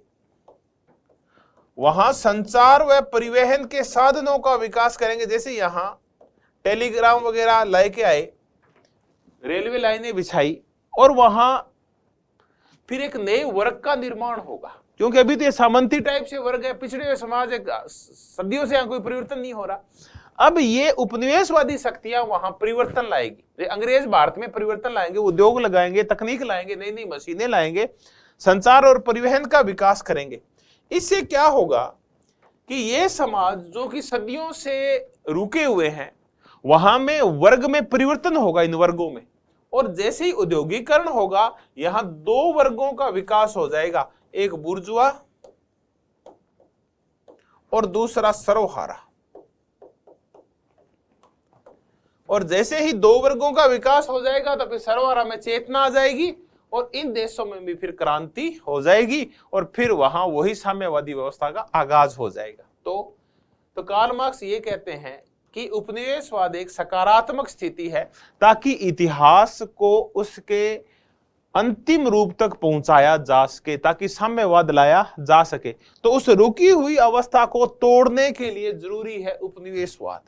Speaker 1: वहां संचार व परिवहन के साधनों का विकास करेंगे। जैसे यहां टेलीग्राम वगैरह लेके आए, रेलवे लाइनें बिछाई, और वहां फिर एक नए वर्ग का निर्माण होगा, क्योंकि अभी तो ये सामंती टाइप से वर्ग है, पिछड़े हुए समाज, एक सदियों से यहां कोई परिवर्तन नहीं हो रहा। अब ये उपनिवेशवादी शक्तियां वहां परिवर्तन लाएगी। अंग्रेज भारत में परिवर्तन लाएंगे, उद्योग लगाएंगे, तकनीक लाएंगे, नई नई मशीनें लाएंगे, संचार और परिवहन का विकास करेंगे। इससे क्या होगा कि ये समाज जो कि सदियों से रुके हुए हैं, वहां में वर्ग में परिवर्तन होगा, इन वर्गों में, और जैसे ही औद्योगिकरण होगा यहां दो वर्गों का विकास हो जाएगा, एक बुर्जुआ और दूसरा सर्वहारा। और जैसे ही दो वर्गों का विकास हो जाएगा तो फिर सर्वहारा में चेतना आ जाएगी और इन देशों में भी फिर क्रांति हो जाएगी और फिर वहां वही साम्यवादी व्यवस्था का आगाज हो जाएगा। तो कार्ल मार्क्स ये कहते हैं कि उपनिवेशवाद एक सकारात्मक स्थिति है ताकि इतिहास को उसके अंतिम रूप तक पहुंचाया जा सके, ताकि साम्यवाद लाया जा सके। तो उस रुकी हुई अवस्था को तोड़ने के लिए जरूरी है उपनिवेशवाद।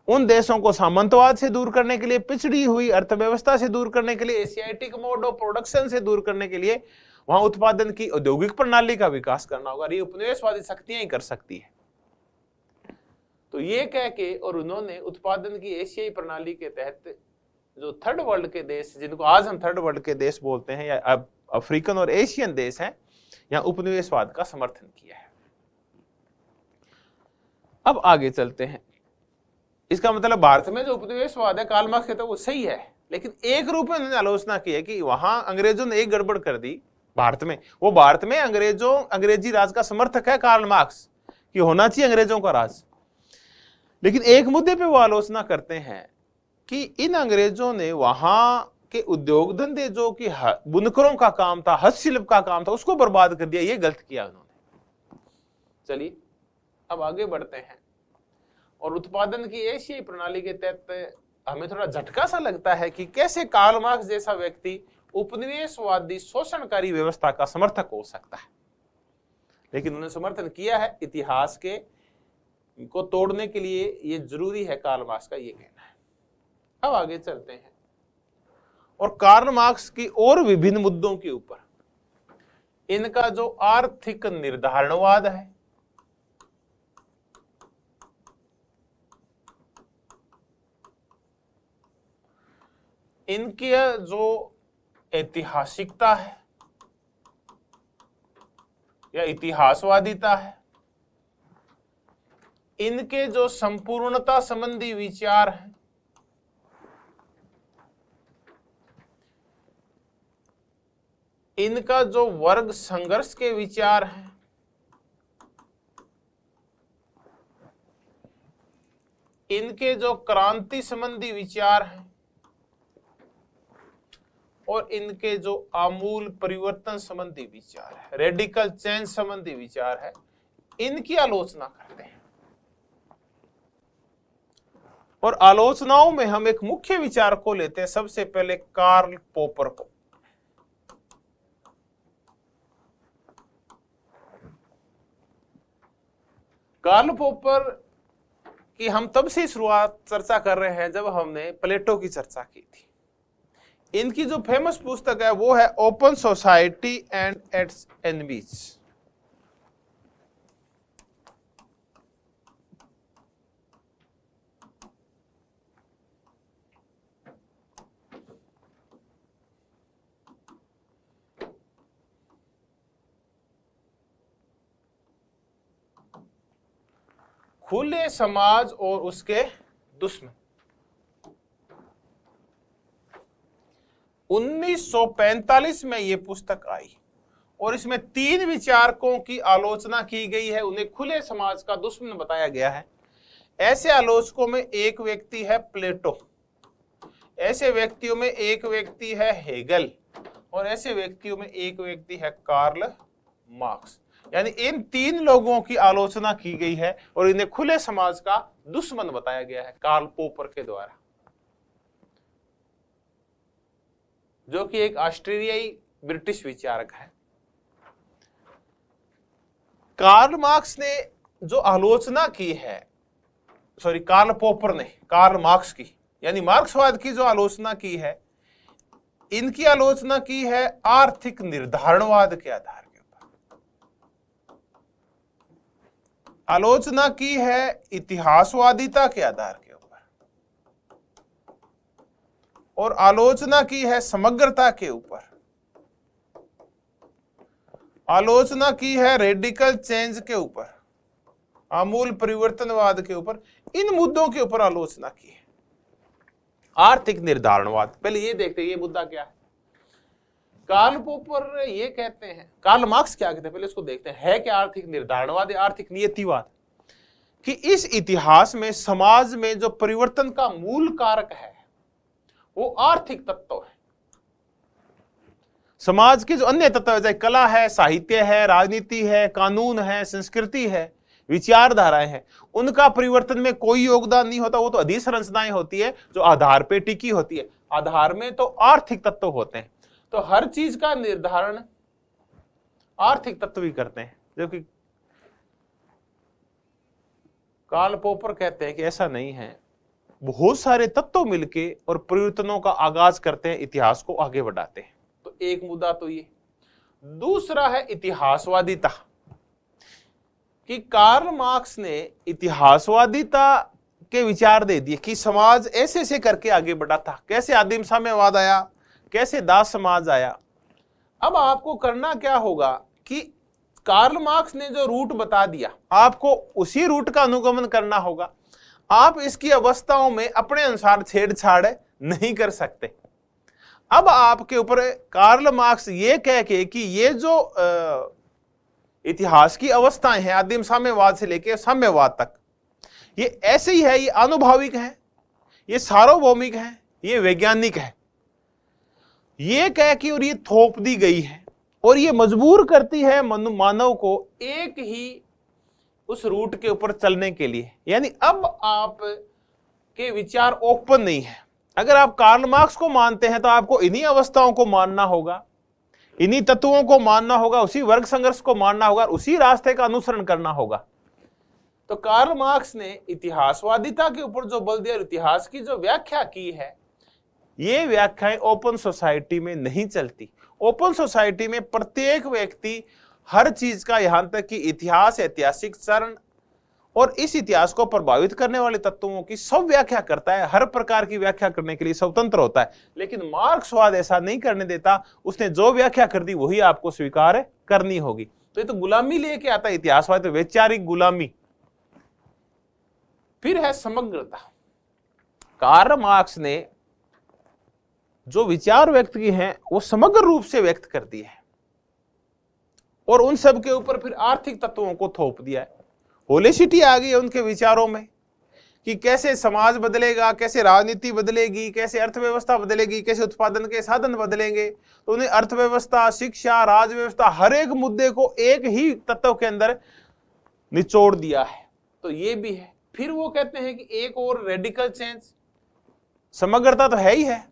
Speaker 1: उन देशों को सामंतवाद से दूर करने के लिए, पिछड़ी हुई अर्थव्यवस्था से दूर करने के लिए, एशियाटिक मोड ऑफ प्रोडक्शन से दूर करने के लिए वहां उत्पादन की औद्योगिक प्रणाली का विकास करना होगा। ये उपनिवेशवादी शक्तियां ही कर सकती है। तो ये कह के, और उन्होंने उत्पादन की एशियाई प्रणाली के तहत जो थर्ड वर्ल्ड के देश, जिनको आज हम थर्ड वर्ल्ड के देश बोलते हैं, या अफ्रीकन और एशियन देश हैं, यहां उपनिवेशवाद का समर्थन किया है। अब आगे चलते हैं। इसका मतलब भारत में जो उपनिवेशवाद है, कार्ल मार्क्स कहता है वो सही है, लेकिन एक रूप में उन्होंने आलोचना की है कि वहां अंग्रेजों ने एक गड़बड़ कर दी भारत में। वो भारत में अंग्रेजी राज का समर्थक है कार्ल मार्क्स, कि होना चाहिए अंग्रेजों का राज, लेकिन एक मुद्दे पे वो आलोचना करते हैं कि इन अंग्रेजों ने वहां के उद्योग धंधे, जो कि बुनकरों का काम था, हस्तशिल्प का काम था, उसको बर्बाद कर दिया। ये गलत किया उन्होंने। चलिए अब आगे बढ़ते हैं। और उत्पादन की एशियाई प्रणाली के तहत हमें थोड़ा झटका सा लगता है कि कैसे कार्ल मार्क्स जैसा व्यक्ति उपनिवेशवादी शोषणकारी व्यवस्था का समर्थक हो सकता है, लेकिन उन्होंने समर्थन किया है। इतिहास के को तोड़ने के लिए ये जरूरी है, कार्ल मार्क्स का ये कहना है। अब आगे चलते हैं और कार्ल मार्क्स की और विभिन्न मुद्दों के ऊपर इनका जो आर्थिक निर्धारणवाद है, इनकी जो ऐतिहासिकता है या इतिहासवादिता है, इनके जो संपूर्णता संबंधी विचार हैं, इनका जो वर्ग संघर्ष के विचार हैं, इनके जो क्रांति संबंधी विचार हैं और इनके जो आमूल परिवर्तन संबंधी विचार है, रेडिकल चेंज संबंधी विचार है, इनकी आलोचना करते हैं। और आलोचनाओं में हम एक मुख्य विचार को लेते हैं, सबसे पहले कार्ल पोपर को। कार्ल पोपर की हम तब से शुरुआत चर्चा कर रहे हैं जब हमने प्लेटो की चर्चा की थी। इनकी जो फेमस पुस्तक है वो है open society and it's enemies. खुले समाज और उसके दुश्मन। 1945 में ये पुस्तक आई और इसमें 3 विचारकों की आलोचना की गई है। उन्हें खुले समाज का दुश्मन बताया गया है। ऐसे आलोचकों में एक व्यक्ति है प्लेटो, ऐसे व्यक्तियों में एक व्यक्ति है हेगल और ऐसे व्यक्तियों में एक व्यक्ति है कार्ल मार्क्स। यानी इन 3 लोगों की आलोचना की गई है और इन्हें खुले समाज का दुश्मन बताया गया है कार्ल पोपर के द्वारा, जो कि एक ऑस्ट्रेलियाई ब्रिटिश विचारक है। कार्ल मार्क्स ने जो आलोचना की है, कार्ल पोपर ने कार्ल मार्क्स की यानी मार्क्सवाद की जो आलोचना की है, इनकी आलोचना की है आर्थिक निर्धारणवाद के आधार के ऊपर, आलोचना की है इतिहासवादिता के आधार के ऊपर और आलोचना की है समग्रता के ऊपर, आलोचना की है रेडिकल चेंज के ऊपर, आमूल परिवर्तनवाद के ऊपर। इन मुद्दों के ऊपर आलोचना की है। आर्थिक निर्धारणवाद, पहले ये देखते हैं ये मुद्दा क्या है। कार्ल पोपर ये कहते हैं, कार्ल मार्क्स क्या कहते हैं, पहले इसको देखते हैं है क्या आर्थिक निर्धारणवाद या आर्थिक नियतिवाद, कि इस इतिहास में समाज में जो परिवर्तन का मूल कारक है वो आर्थिक तत्व है। समाज के जो अन्य तत्व है, चाहे कला है, साहित्य है, राजनीति है, कानून है, संस्कृति है, विचारधाराएं हैं, उनका परिवर्तन में कोई योगदान नहीं होता। वो तो अधिसंरचनाएं होती है जो आधार पे टिकी होती है। आधार में तो आर्थिक तत्व होते हैं, तो हर चीज का निर्धारण आर्थिक तत्व ही करते हैं। जबकि कार्ल पोपर कहते हैं कि ऐसा नहीं है, बहुत सारे तत्व मिलके और परिवर्तनों का आगाज करते हैं, इतिहास को आगे बढ़ाते हैं। तो एक मुद्दा तो ये। दूसरा है इतिहासवादिता, कि कार्ल मार्क्स ने इतिहासवादिता के विचार दे दिए कि समाज ऐसे ऐसे करके आगे बढ़ा था, कैसे आदिम साम्यवाद आया, कैसे दास समाज आया। अब आपको करना क्या होगा कि कार्ल मार्क्स ने जो रूट बता दिया, आपको उसी रूट का अनुगमन करना होगा। आप इसकी अवस्थाओं में अपने अनुसार छेड़छाड़ नहीं कर सकते। अब आपके ऊपर कार्ल मार्क्स ये कह के कि ये जो इतिहास की अवस्थाएं हैं आदिम साम्यवाद से लेकर साम्यवाद तक, ये ऐसे ही है, ये आनुभाविक है, ये सार्वभौमिक है, ये वैज्ञानिक है, ये कह के और ये थोप दी गई है और ये मजबूर करती है मानव को एक ही उस रूट के ऊपर चलने के लिए। यानी अब आप के विचार ओपन नहीं है। अगर आप कार्ल मार्क्स को मानते हैं तो आपको इन्हीं अवस्थाओं को मानना होगा, इन्हीं तत्वों को मानना होगा, उसी वर्ग संघर्ष को मानना होगा, उसी रास्ते का अनुसरण करना होगा। तो कार्ल मार्क्स ने इतिहासवादिता के ऊपर जो बल दिया, इतिहास की जो व्याख्या की है, ये व्याख्याएं ओपन सोसाइटी में नहीं चलती। ओपन सोसाइटी में प्रत्येक व्यक्ति हर चीज का, यहां तक कि इतिहास, ऐतिहासिक चरण और इस इतिहास को प्रभावित करने वाले तत्वों की सब व्याख्या करता है, हर प्रकार की व्याख्या करने के लिए स्वतंत्र होता है। लेकिन मार्क्सवाद ऐसा नहीं करने देता, उसने जो व्याख्या कर दी वही आपको स्वीकार करनी होगी। तो ये तो गुलामी लेके आता है इतिहासवाद, तो वैचारिक गुलामी। फिर है समग्रता। कार्ल मार्क्स ने जो विचार व्यक्त किए हैं वो समग्र रूप से व्यक्त कर दिए हैं और उन सब के ऊपर फिर आर्थिक तत्वों को थोप दिया है। होलिसिटी आ गई है उनके विचारों में कि कैसे समाज बदलेगा, कैसे राजनीति बदलेगी, कैसे अर्थव्यवस्था बदलेगी, कैसे उत्पादन के साधन बदलेंगे। तो उन्हें अर्थव्यवस्था, शिक्षा, राजव्यवस्था, हर एक मुद्दे को एक ही तत्व के अंदर निचोड़ दिया है। तो ये भी है। फिर वो कहते हैं कि एक और रेडिकल चेंज, समग्रता तो है ही है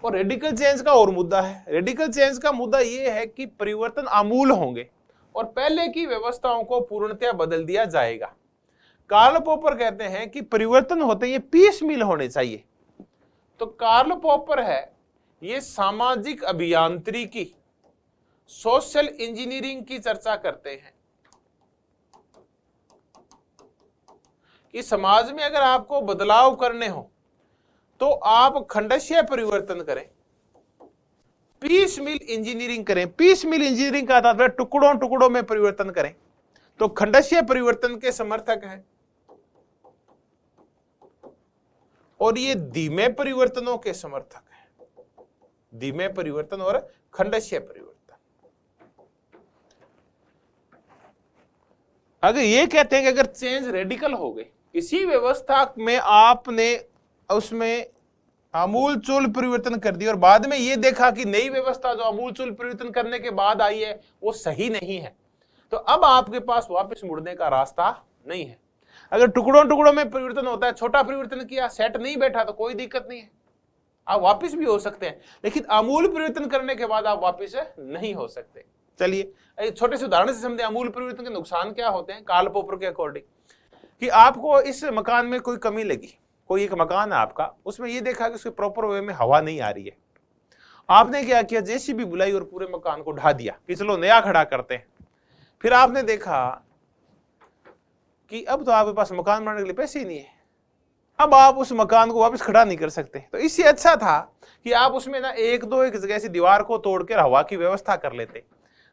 Speaker 1: और रेडिकल चेंज का और मुद्दा है। रेडिकल चेंज का मुद्दा ये है कि परिवर्तन आमूल होंगे और पहले की व्यवस्थाओं को पूर्णतया बदल दिया जाएगा। कार्ल पॉपर कहते हैं कि परिवर्तन होते ये पीस मिल होने चाहिए। तो कार्ल पॉपर है ये सामाजिक अभियांत्रिकी, सोशल इंजीनियरिंग की चर्चा करते हैं कि समाज में अगर आपको बदलाव करने हो तो आप खंडशः परिवर्तन करें, पीस मिल इंजीनियरिंग करें। पीस मिल इंजीनियरिंग का तात्पर्य टुकड़ों टुकड़ों में परिवर्तन करें। तो खंडशः परिवर्तन के समर्थक हैं और ये धीमे परिवर्तनों के समर्थक हैं। धीमे परिवर्तन और खंडशः परिवर्तन। अगर ये कहते हैं कि अगर चेंज रेडिकल हो गई, इसी व्यवस्था में आपने उसमें आमूलचूल परिवर्तन कर दिया और बाद में ये देखा कि नई व्यवस्था जो आमूलचूल परिवर्तन करने के बाद आई है वो सही नहीं है, तो अब आपके पास वापस मुड़ने का रास्ता नहीं है। अगर टुकड़ों टुकड़ों में परिवर्तन होता है, छोटा परिवर्तन किया, सेट नहीं बैठा तो कोई दिक्कत नहीं है, आप वापस भी हो सकते हैं। लेकिन आमूल परिवर्तन करने के बाद आप वापस नहीं हो सकते। चलिए छोटे से उदाहरण से समझे आमूल परिवर्तन के नुकसान क्या होते हैं कार्ल पॉपर के अकॉर्डिंग। कि आपको इस मकान में कोई कमी लगी, कोई एक मकान है आपका, उसमें ये देखा कि उसके प्रॉपर वे में हवा नहीं आ रही है। आपने क्या किया, जेसीबी बुलाई और पूरे मकान को ढा दिया कि चलो नया खड़ा करते हैं। फिर आपने देखा कि अब तो आपके पास मकान बनाने के लिए पैसे ही नहीं है, अब आप उस मकान को वापस खड़ा नहीं कर सकते। तो इससे अच्छा था कि आप उसमें ना एक जगह से दीवार को तोड़कर हवा की व्यवस्था कर लेते।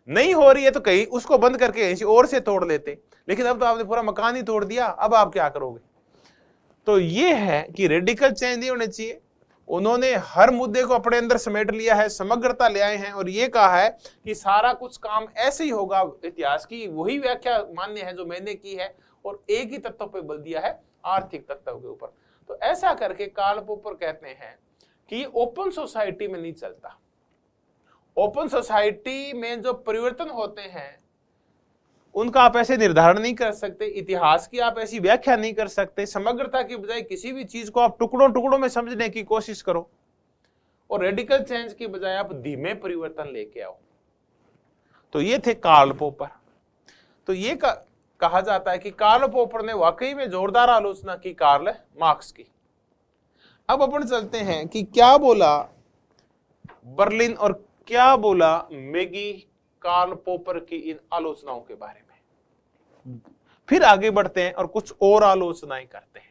Speaker 1: नहीं हो रही है तो कहीं उसको बंद करके कहीं और से तोड़ लेते। लेकिन अब तो आपने पूरा मकान ही तोड़ दिया, अब आप क्या करोगे। तो ये है कि रेडिकल चेंज नहीं होने चाहिए। उन्होंने हर मुद्दे को अपने अंदर समेट लिया है, समग्रता ले आए हैं और ये कहा है कि सारा कुछ काम ऐसे ही होगा। इतिहास की वही व्याख्या मान्य है जो मैंने की है और एक ही तत्व पे बल दिया है, आर्थिक तत्व के ऊपर। तो ऐसा करके कार्ल पॉपर कहते हैं कि ये ओपन सोसाइटी में नहीं चलता। ओपन सोसाइटी में जो परिवर्तन होते हैं उनका आप ऐसे निर्धारण नहीं कर सकते, इतिहास की आप ऐसी व्याख्या नहीं कर सकते। समग्रता की बजाय किसी भी चीज को आप टुकड़ों टुकड़ों में समझने की कोशिश करो और रेडिकल चेंज की बजाय आप धीमे परिवर्तन लेके आओ। तो ये थे कार्ल पॉपर। तो ये कहा जाता है कि कार्ल पॉपर ने वाकई में जोरदार आलोचना की कार्ल मार्क्स की। अब अपन चलते हैं कि क्या बोला बर्लिन और क्या बोला मैगी कार्ल पॉपर की इन आलोचनाओं के बारे में। फिर आगे बढ़ते हैं और कुछ और आलोचनाएं करते हैं।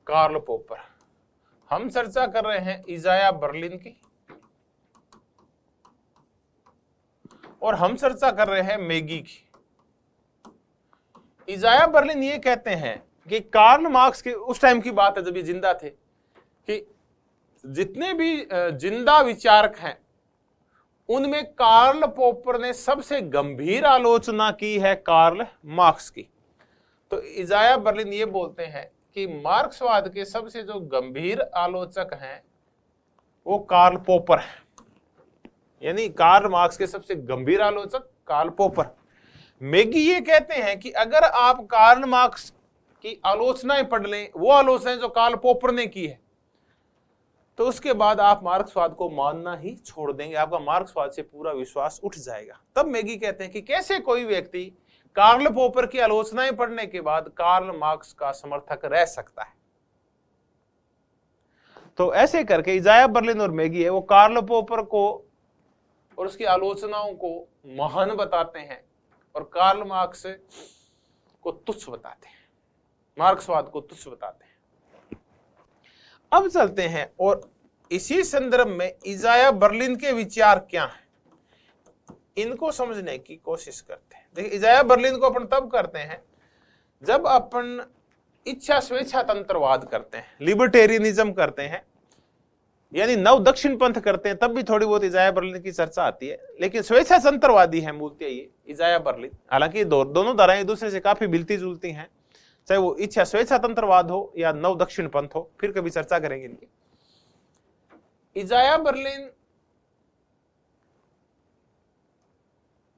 Speaker 1: कार्ल पॉपर, हम चर्चा कर रहे हैं इजाया बर्लिन की और हम चर्चा कर रहे हैं मैगी की। इजाया बर्लिन ये कहते हैं कि कार्ल मार्क्स के उस टाइम की बात है जब ये जिंदा थे, कि जितने भी जिंदा विचारक हैं उनमें कार्ल पॉपर ने सबसे गंभीर आलोचना की है कार्ल मार्क्स की। तो इजाया बर्लिन ये बोलते हैं कि मार्क्सवाद के सबसे जो गंभीर आलोचक हैं वो कार्ल पॉपर है, यानी कार्ल मार्क्स के सबसे गंभीर आलोचक कार्ल पॉपर। मैगी ये कहते हैं कि अगर आप कार्ल मार्क्स की आलोचनाएं पढ़ लें, वो आलोचनाएं जो कार्ल पॉपर ने की है, तो उसके बाद आप मार्क्सवाद को मानना ही छोड़ देंगे, आपका मार्क्सवाद से पूरा विश्वास उठ जाएगा। तब मैगी कहते हैं कि कैसे कोई व्यक्ति कार्ल पोपर की आलोचनाएं पढ़ने के बाद कार्ल मार्क्स का समर्थक रह सकता है। तो ऐसे करके इजाया बर्लिन और मैगी है वो कार्ल पोपर को और उसकी आलोचनाओं को महान बताते हैं और कार्ल मार्क्स को तुच्छ बताते हैं, मार्क्सवाद को तुच्छ बताते हैं। अब चलते हैं और इसी संदर्भ में इजाया बर्लिन के विचार क्या हैं, इनको समझने की कोशिश करते हैं। देखिए, इजाया बर्लिन को अपन तब करते हैं जब अपन इच्छा स्वेच्छा तंत्रवाद करते हैं, लिबर्टेरियनिज्म करते हैं, यानी नव दक्षिण पंथ करते हैं, तब भी थोड़ी बहुत इजाया बर्लिन की चर्चा आती है। लेकिन स्वेच्छा तंत्रवादी है मूलतः ये इजाया बर्लिन। हालांकि दोनों धाराएं एक दूसरे से काफी मिलती जुलती हैं, चाहे वो इच्छा स्वेच्छा तंत्रवाद हो या नव दक्षिण पंथ हो, फिर कभी चर्चा करेंगे इनकी। इजाया बर्लिन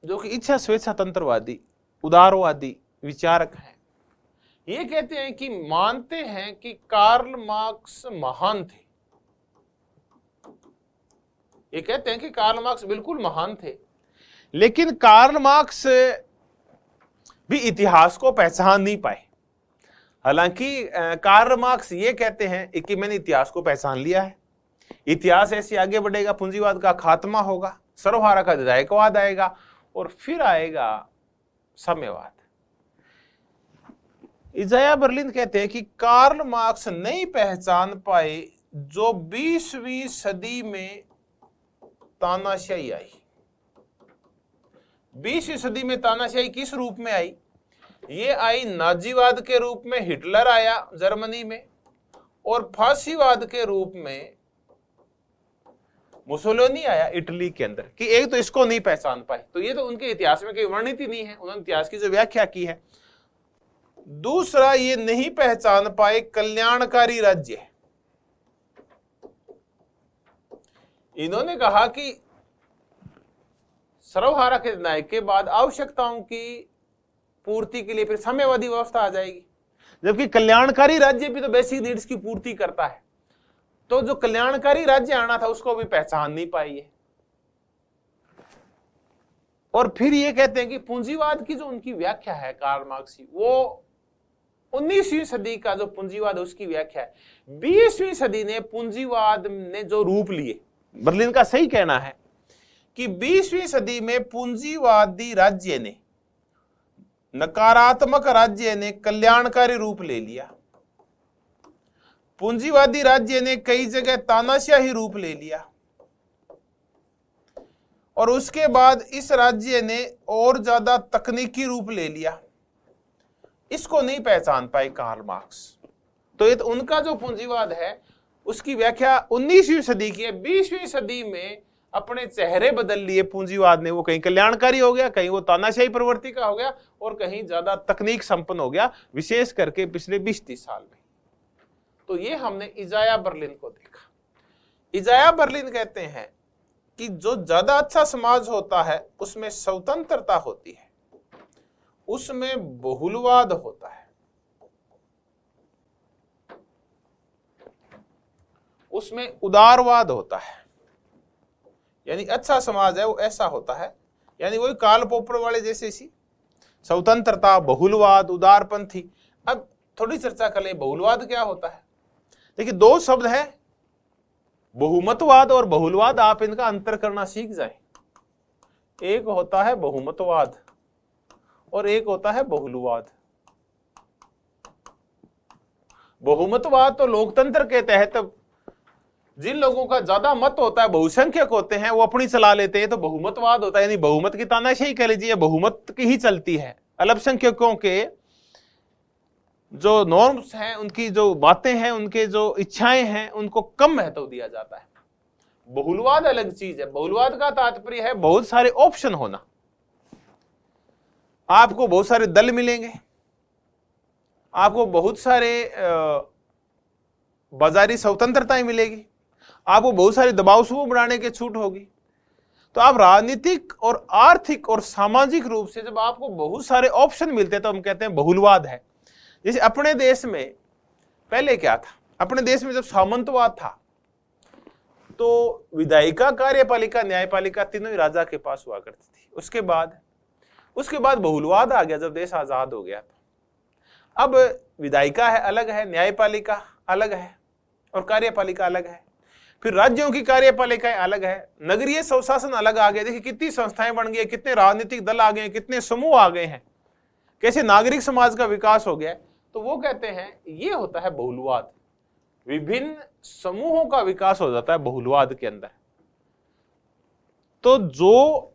Speaker 1: जो कि इच्छा स्वेच्छा तंत्रवादी उदारवादी विचारक हैं, ये कहते हैं कि मानते हैं कि कार्ल मार्क्स महान थे। ये कहते हैं कि कार्ल मार्क्स बिल्कुल महान थे, लेकिन कार्ल मार्क्स भी इतिहास को पहचान नहीं पाए। हालांकि कार्ल मार्क्स ये कहते हैं कि मैंने इतिहास को पहचान लिया है, इतिहास ऐसे आगे बढ़ेगा, पूंजीवाद का खात्मा होगा, सर्वहारा का विधायकवाद आएगा और फिर आएगा साम्यवाद। इजाया बर्लिन कहते हैं कि कार्ल मार्क्स नहीं पहचान पाए जो 20वीं सदी में तानाशाही आई। 20वीं सदी में तानाशाही किस रूप में आई? ये आई नाजीवाद के रूप में, हिटलर आया जर्मनी में, और फांसीवाद के रूप में मुसोलिनी आया इटली के अंदर। कि एक तो इसको नहीं पहचान पाए, तो ये तो उनके इतिहास में कहीं वर्णित ही नहीं है, उन्होंने इतिहास की जो व्याख्या की है। दूसरा, ये नहीं पहचान पाए कल्याणकारी राज्य। इन्होंने कहा कि सर्वहारा के नायक के बाद आवश्यकताओं की पूर्ति के लिए फिर साम्यवादी व्यवस्था आ जाएगी, जबकि कल्याणकारी राज्य भी तो बेसिक नीड्स की पूर्ति करता है। तो जो कल्याणकारी राज्य आना था उसको भी पहचान नहीं पाई है। और फिर ये कहते हैं कि पूंजीवाद की जो उनकी व्याख्या है कार्ल मार्क्स की, वो 19वीं सदी का जो पूंजीवाद है उसकी व्याख्या है। 20वीं सदी ने पूंजीवाद ने जो रूप लिए, बर्लिन का सही कहना है कि 20वीं सदी में पूंजीवादी राज्य ने, नकारात्मक राज्य ने कल्याणकारी रूप ले लिया। पूंजीवादी राज्य ने कई जगह तानाशाही रूप ले लिया और उसके बाद इस राज्य ने और ज्यादा तकनीकी रूप ले लिया। इसको नहीं पहचान पाए कार्ल मार्क्स। तो ये तो उनका जो पूंजीवाद है उसकी व्याख्या 19वीं सदी की है। 20वीं सदी में अपने चेहरे बदल लिए पूंजीवाद ने, वो कहीं कल्याणकारी हो गया, कहीं वो तानाशाही प्रवृत्ति का हो गया और कहीं ज्यादा तकनीक संपन्न हो गया, विशेष करके पिछले 20-30 साल में। तो ये हमने इजाया बर्लिन को देखा। इजाया बर्लिन कहते हैं कि जो ज्यादा अच्छा समाज होता है उसमें स्वतंत्रता होती है, उसमें बहुलवाद होता है, उसमें उदारवाद होता है। यानी अच्छा समाज है वो ऐसा होता है, यानी वही कार्ल पोपर वाले जैसे सी स्वतंत्रता, बहुलवाद, उदारपंथी। अब थोड़ी चर्चा कर ले, बहुलवाद क्या होता है। देखिए, दो शब्द है, बहुमतवाद और बहुलवाद। आप इनका अंतर करना सीख जाए। एक होता है बहुमतवाद और एक होता है बहुलवाद। बहुमतवाद तो लोकतंत्र के तहत जिन लोगों का ज्यादा मत होता है, बहुसंख्यक होते हैं, वो अपनी चला लेते हैं, तो बहुमतवाद होता है। यानी बहुमत की तानाशाही कह लीजिए, बहुमत की ही चलती है। अल्पसंख्यकों के जो नॉर्म्स हैं, उनकी जो बातें हैं, उनके जो इच्छाएं हैं, उनको कम महत्व दिया जाता है। बहुलवाद अलग चीज है। बहुलवाद का तात्पर्य है बहुत सारे ऑप्शन होना। आपको बहुत सारे दल मिलेंगे, आपको बहुत सारे बाजारी स्वतंत्रताएं मिलेगी, आपको बहुत सारे दबाव समूह बनाने की छूट होगी। तो आप राजनीतिक और आर्थिक और सामाजिक रूप से जब आपको बहुत सारे ऑप्शन मिलते हैं तो हम कहते हैं बहुलवाद है। जैसे अपने देश में पहले क्या था, अपने देश में जब सामंतवाद था तो विधायिका, कार्यपालिका, न्यायपालिका तीनों ही राजा के पास हुआ करती थी। उसके बाद बहुलवाद आ गया जब देश आजाद हो गया। अब विधायिका है अलग है, न्यायपालिका अलग है और कार्यपालिका अलग है। फिर राज्यों की कार्यपालिकाएं अलग है, नगरीय स्वशासन अलग आ गया। देखिए कितनी संस्थाएं बन गई, कितने राजनीतिक दल आ गए, कितने समूह आ गए हैं, कैसे नागरिक समाज का विकास हो गया। तो वो कहते हैं ये होता है बहुलवाद, विभिन्न समूहों का विकास हो जाता है बहुलवाद के अंदर। तो जो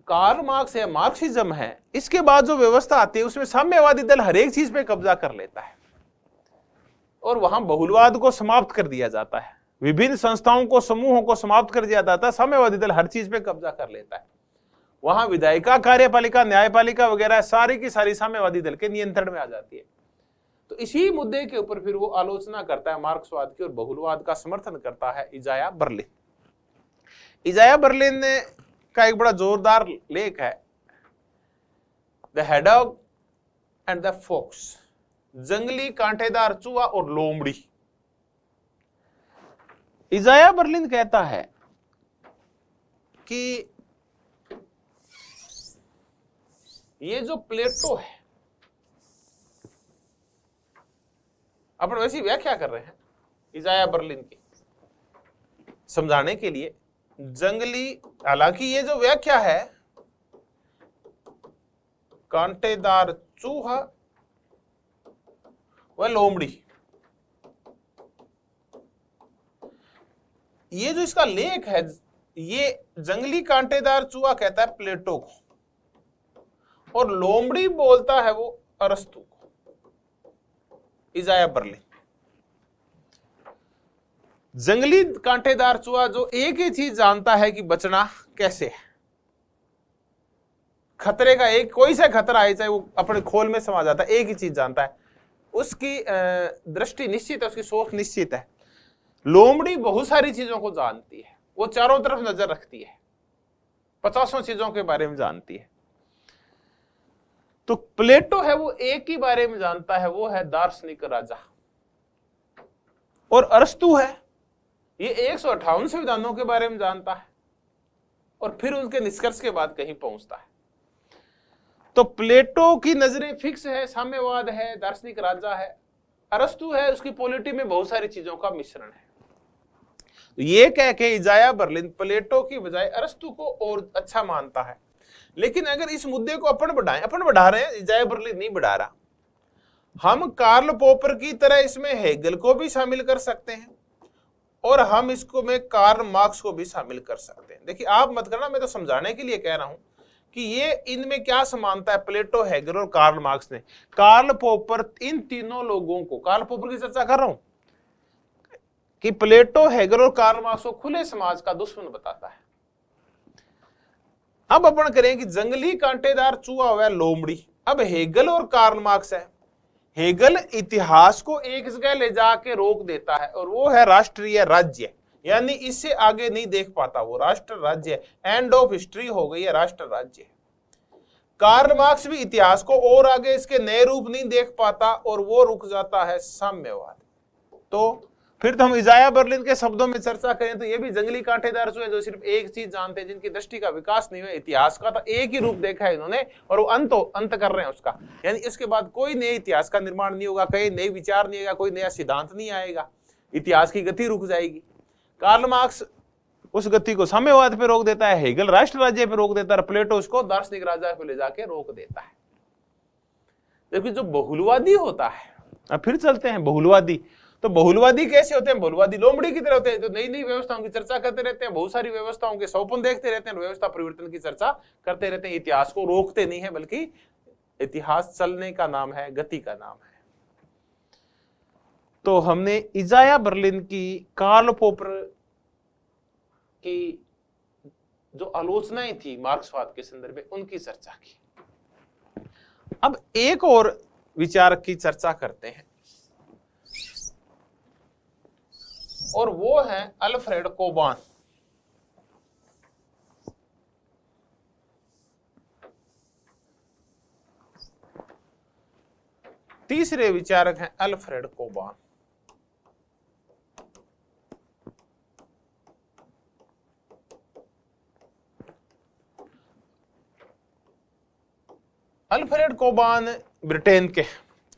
Speaker 1: कार्ल मार्क्स है, मार्क्सिज्म है, इसके बाद जो व्यवस्था आती है उसमें साम्यवादी दल हर एक चीज पे कब्जा कर लेता है और वहां बहुलवाद को समाप्त कर दिया जाता है, विभिन्न संस्थाओं को, समूहों को समाप्त कर दिया जाता है, साम्यवादी दल हर चीज पे कब्जा कर लेता है। वहां विधायिका, कार्यपालिका, न्यायपालिका वगैरह सारी की सारी साम्यवादी दल के नियंत्रण में आ जाती है। तो इसी मुद्दे के ऊपर फिर वो आलोचना करता है मार्क्सवाद की और बहुलवाद का समर्थन करता है इजाया बर्लिन। इजाया बर्लिन ने का एक बड़ा जोरदार लेख है, the Haddock and the fox, जंगली कांटेदार चूहा और लोमड़ी। इजाया बर्लिन कहता है कि ये जो प्लेटो है, अपन वैसी व्याख्या कर रहे हैं इजाया बर्लिन की समझाने के लिए, जंगली, हालांकि ये जो व्याख्या है कांटेदार चूहा व लोमड़ी, ये जो इसका लेख है, ये जंगली कांटेदार चूहा कहता है प्लेटो को और लोमड़ी बोलता है वो अरस्तु को, इजाया बर्लिन। जंगली कांटेदार चूहा जो एक ही चीज जानता है कि बचना कैसे है, खतरे का एक कोई सा खतरा आए चाहे वो अपने खोल में समा जाता है, एक ही चीज जानता है, उसकी दृष्टि निश्चित है, उसकी सोच निश्चित है। लोमड़ी बहुत सारी चीजों को जानती है, वो चारों तरफ नजर रखती है, 50 चीजों के बारे में जानती है। तो प्लेटो है वो एक ही बारे में जानता है, वो है दार्शनिक राजा, और अरस्तु है ये 158 संविधानों के बारे में जानता है और फिर उनके निष्कर्ष के बाद कहीं पहुंचता है। तो प्लेटो की नजरें फिक्स है, साम्यवाद है, दार्शनिक राजा है। अरस्तु है, उसकी पॉलिटी में बहुत सारी चीजों का मिश्रण है। तो ये कह के इजाया बर्लिन प्लेटो की बजाय अरस्तु को और अच्छा मानता है। लेकिन अगर इस मुद्दे को अपन बढ़ा रहे हैं, इजाया बर्लिन नहीं बढ़ा रहा। हम कार्ल पोपर की तरह इसमें हेगल को भी शामिल कर सकते हैं और हम इसको में कार्ल मार्क्स को भी शामिल कर सकते हैं। देखिए आप मत करना, मैं तो समझाने के लिए कह रहा हूं कि ये इनमें क्या समानता है प्लेटो, हेगल और कार्ल मार्क्स ने। कार्ल पोपर इन तीनों लोगों को, कार्ल पोपर की चर्चा कर रहा हूं कि प्लेटो, हेगल और कार्ल मार्क्स को खुले समाज का दुश्मन बताता है। अब अपन करें कि जंगली कांटेदार चूहा हुआ लोमड़ी। अब हेगल और कार्ल मार्क्स है, हेगल इतिहास को एक जगह ले जाके रोक देता है और वो है राष्ट्रीय राज्य, यानी इससे आगे नहीं देख पाता, वो राष्ट्र राज्य, एंड ऑफ हिस्ट्री हो गई है, राष्ट्र राज्य। कार्ल मार्क्स भी इतिहास को और आगे इसके नए रूप नहीं देख पाता और वो रुक जाता है साम्यवाद। तो फिर तो हम इजाया बर्लिन के शब्दों में चर्चा करें तो ये भी जंगली कांटेदार जो है, जो सिर्फ एक चीज जानते हैं, जिनकी दृष्टि का विकास नहीं हुआ, इतिहास का तो एक ही रूप देखा है इन्होंने और वो अंत कर रहे हैं उसका, यानी इसके बाद कोई नए इतिहास का निर्माण नहीं होगा, कई नए विचार नहीं आएगा, कोई नया सिद्धांत नहीं आएगा, इतिहास की गति रुक जाएगी। कार्ल मार्क्स उस गति को साम्यवाद पे रोक देता है, हेगल राष्ट्र राज्य पे रोक देता है, प्लेटो उसको दार्शनिक राजा पे ले जाके रोक देता है। देखिए जो बहुलवादी होता है, अब फिर चलते हैं बहुलवादी। तो बहुलवादी कैसे होते हैं? बहुलवादी लोमड़ी की तरह होते हैं, तो नई नई व्यवस्थाओं की चर्चा करते रहते हैं, बहुत सारी व्यवस्थाओं के सौपन देखते रहते हैं, व्यवस्था परिवर्तन की चर्चा करते रहते हैं, इतिहास को रोकते नहीं है, बल्कि इतिहास चलने का नाम है, गति का नाम है। तो हमने इजाया बर्लिन की, कार्ल पोपर की जो आलोचनाएं थी मार्क्सवाद के संदर्भ में, उनकी चर्चा की। अब एक और विचार की चर्चा करते हैं और वो है अल्फ्रेड कोबान। तीसरे विचारक हैं अल्फ्रेड कोबान। अल्फ्रेड कोबान ब्रिटेन के,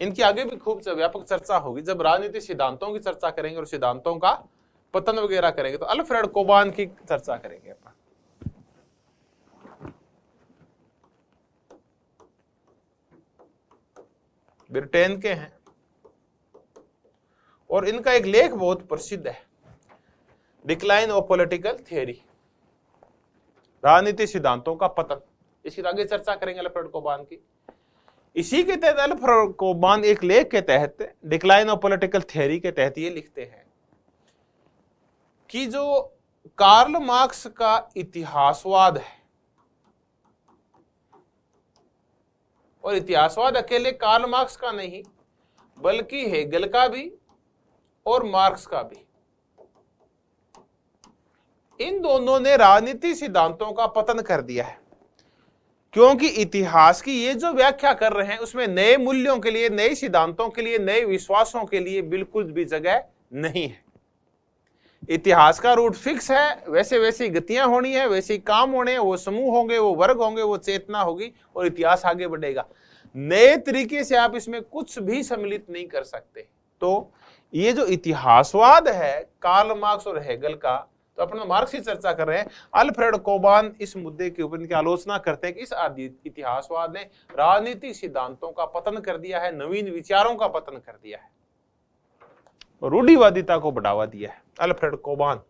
Speaker 1: इनकी आगे भी खूब व्यापक चर्चा होगी जब राजनीतिक सिद्धांतों की चर्चा करेंगे और सिद्धांतों का पतन वगैरह करेंगे, तो अल्फ्रेड कोबान की चर्चा करेंगे अपन। ब्रिटेन के हैं और इनका एक लेख बहुत प्रसिद्ध है, डिक्लाइन ऑफ पॉलिटिकल थियरी, राजनीतिक सिद्धांतों का पतन। इसकी आगे चर्चा करेंगे अल्फ्रेड कोबान की। इसी के तहत अल्फ्रेड कोबान एक लेख के तहत डिक्लाइन ऑफ पॉलिटिकल थियरी के तहत ये लिखते हैं कि जो कार्ल मार्क्स का इतिहासवाद है, और इतिहासवाद अकेले कार्ल मार्क्स का नहीं बल्कि हेगल का भी और मार्क्स का भी, इन दोनों ने राजनीतिक सिद्धांतों का पतन कर दिया है। क्योंकि इतिहास की ये जो व्याख्या कर रहे हैं उसमें नए मूल्यों के लिए, नए सिद्धांतों के लिए, नए विश्वासों के लिए बिल्कुल भी जगह नहीं है। इतिहास का रूट फिक्स है, वैसे वैसी गतियां होनी है, वैसे काम होने हैं, वो समूह होंगे, वो वर्ग होंगे, वो चेतना होगी और इतिहास आगे बढ़ेगा। नए तरीके से आप इसमें कुछ भी सम्मिलित नहीं कर सकते। तो ये जो इतिहासवाद है कार्ल मार्क्स और हेगल का, तो अपन मार्क्स की चर्चा कर रहे हैं। अल्फ्रेड कोबान इस मुद्दे के ऊपर इनकी आलोचना करते हैं कि इस इतिहासवाद ने राजनीतिक सिद्धांतों का पतन कर दिया है, नवीन विचारों का पतन कर दिया है, रूढ़िवादिता को बढ़ावा दिया है। अल्फ्रेड कोबान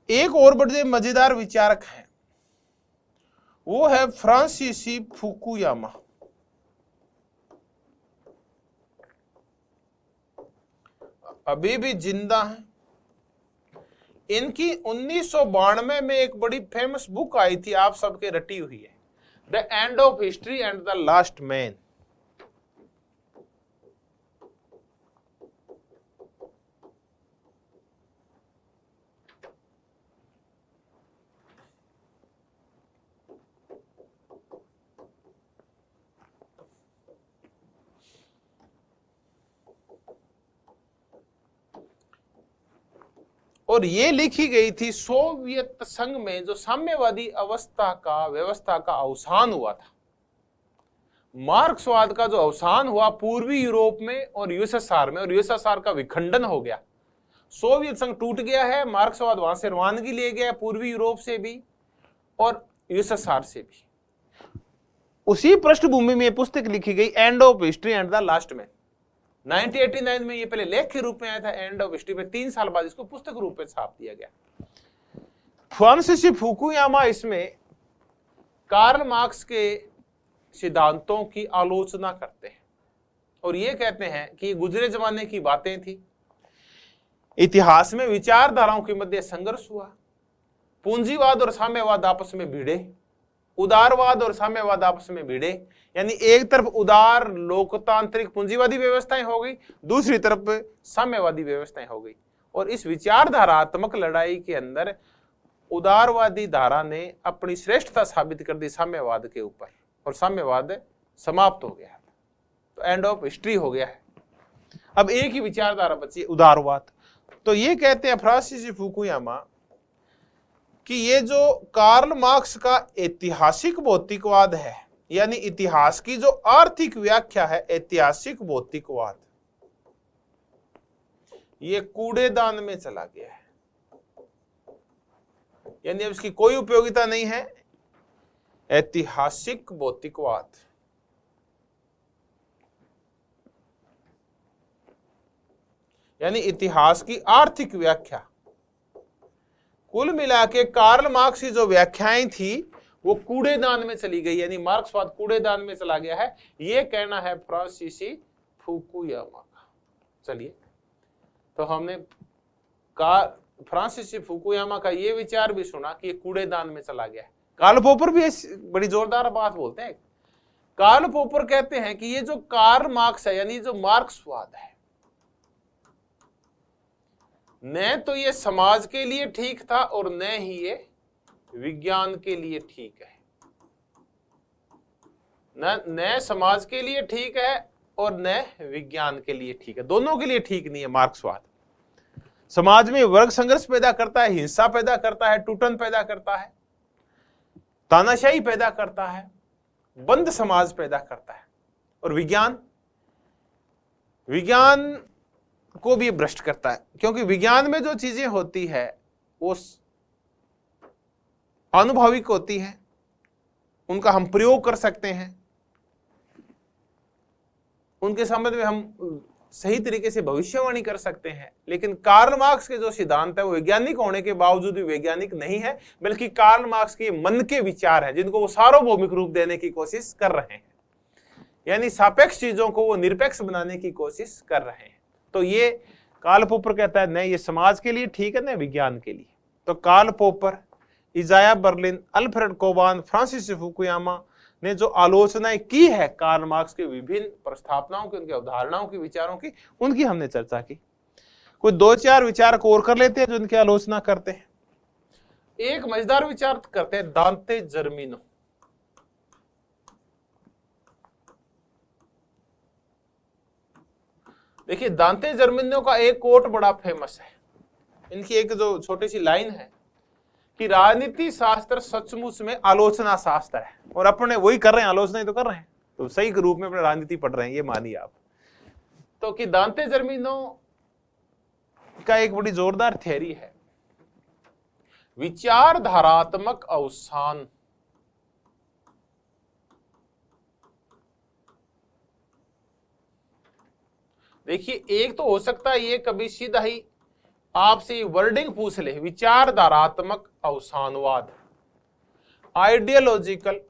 Speaker 1: एक और बड़े मजेदार विचारक हैं, वो है फ्रांसीसी फुकुयामा। अभी भी जिंदा हैं। इनकी 1992 में एक बड़ी फेमस बुक आई थी, आप सबके रटी हुई है, the end of history and the last man. और ये लिखी गई थी सोवियत संघ में जो साम्यवादी व्यवस्था का अवसान हुआ था। मार्क्सवाद का जो अवसान हुआ पूर्वी यूरोप में और यूएसएसआर में, और यूएसएसआर का विखंडन हो गया, सोवियत संघ टूट गया है, मार्क्सवाद वहां से रवानगी ले गया पूर्वी यूरोप से भी और यूएसएसआर से भी। उसी पृष्ठभूमि में पुस्तक लिखी गई end of history and the last man. 1989 में ये पहले लेख के रूप में आया था एंड ऑफ हिस्ट्री में, 3 साल बाद इसको पुस्तक रूप में छाप दिया गया। फ्रांसीसी फुकुयामा इसमें कार्ल मार्क्स के सिद्धांतों की आलोचना करते हैं और ये कहते हैं कि गुजरे जमाने की बातें थी, इतिहास में विचारधाराओं के मध्य संघर्ष हुआ, पूंजीवाद और साम्यवाद आपस में भिड़े, उदारवाद और साम्यवाद आपस में भिड़े, यानी एक तरफ उदार लोकतांत्रिक पूंजीवादी व्यवस्थाएं हो गई, दूसरी तरफ साम्यवादी व्यवस्थाएं हो गई। और इस विचारधारात्मक लड़ाई के अंदर उदारवादी धारा ने अपनी श्रेष्ठता साबित कर दी साम्यवाद के ऊपर और साम्यवाद समाप्त हो गया, तो एंड ऑफ हिस्ट्री हो गया है। अब एक ही विचारधारा बची, उदारवाद। तो ये कहते हैं फ्रांसीसी फुकुयामा कि ये जो कार्ल मार्क्स का ऐतिहासिक भौतिकवाद है, यानी इतिहास की जो आर्थिक व्याख्या है ऐतिहासिक भौतिकवाद, ये कूड़ेदान में चला गया है, यानी अब इसकी कोई उपयोगिता नहीं है। ऐतिहासिक भौतिकवाद यानी इतिहास की आर्थिक व्याख्या, कुल मिला के कार्ल मार्क्स की जो व्याख्याएं थी वो कूड़ेदान में चली गई, यानी मार्क्सवाद कूड़ेदान में चला गया है, ये कहना है फ्रांसीसी फुकुयामा का। चलिए, तो हमने फ्रांसीसी फुकुयामा का ये विचार भी सुना कि ये कूड़ेदान में चला गया है। कार्ल पोपर भी बड़ी जोरदार बात बोलते हैं। कार्ल पोपर कहते हैं कि ये जो कार्ल मार्क्स है, यानी जो मार्क्सवाद है, न तो ये समाज के लिए ठीक था और न ही ये विज्ञान के लिए ठीक है। न समाज के लिए ठीक है और न विज्ञान के लिए ठीक है, दोनों के लिए ठीक नहीं है मार्क्सवाद। समाज में वर्ग संघर्ष पैदा करता है, हिंसा पैदा करता है, टूटन पैदा करता है, तानाशाही पैदा करता है, बंद समाज पैदा करता है। और विज्ञान को भी भ्रष्ट करता है, क्योंकि विज्ञान में जो चीजें होती है वो अनुभविक होती है, उनका हम प्रयोग कर सकते हैं, उनके संबंध में हम सही तरीके से भविष्यवाणी कर सकते हैं। लेकिन कार्ल मार्क्स के जो सिद्धांत है वो वैज्ञानिक होने के बावजूद भी वैज्ञानिक नहीं है, बल्कि कार्ल मार्क्स के मन के विचार हैं जिनको वो सार्वभौमिक रूप देने की कोशिश कर रहे हैं, यानी सापेक्ष चीजों को वो निरपेक्ष बनाने की कोशिश कर रहे हैं। तो ये कार्ल पोपर कहता है नहीं, ये समाज के लिए ठीक है, ना विज्ञान के लिए। तो Karl Popper, Isaiah Berlin, Alfred Cobban, Francis Fukuyama ने जो आलोचनाएं की है कार्ल मार्क्स के विभिन्न प्रस्तावनाओं की, उनकी अवधारणाओं की, विचारों की, उनकी हमने चर्चा की। कोई 2-4 विचार को और कर लेते हैं जो उनकी आलोचना करते हैं। एक मजेदार विचार करते हैं दांते जर्मिनो। देखिए, दांते जर्मिनो का एक कोट बड़ा फेमस है। इनकी एक जो छोटी सी लाइन है कि राजनीति शास्त्र सचमुच में आलोचना शास्त्र है, और अपने वही कर रहे हैं, आलोचना ही तो कर रहे हैं, तो सही रूप में अपने राजनीति पढ़ रहे हैं, ये मानिए आप। तो कि दांते जर्मिनो का एक बड़ी जोरदार थ्योरी है विचारधारात्मक अवसान। देखिए, एक तो हो सकता है ये कभी सीधा ही आपसे वर्डिंग पूछ ले, विचारधारात्मक अवसानवाद, आइडियोलॉजिकल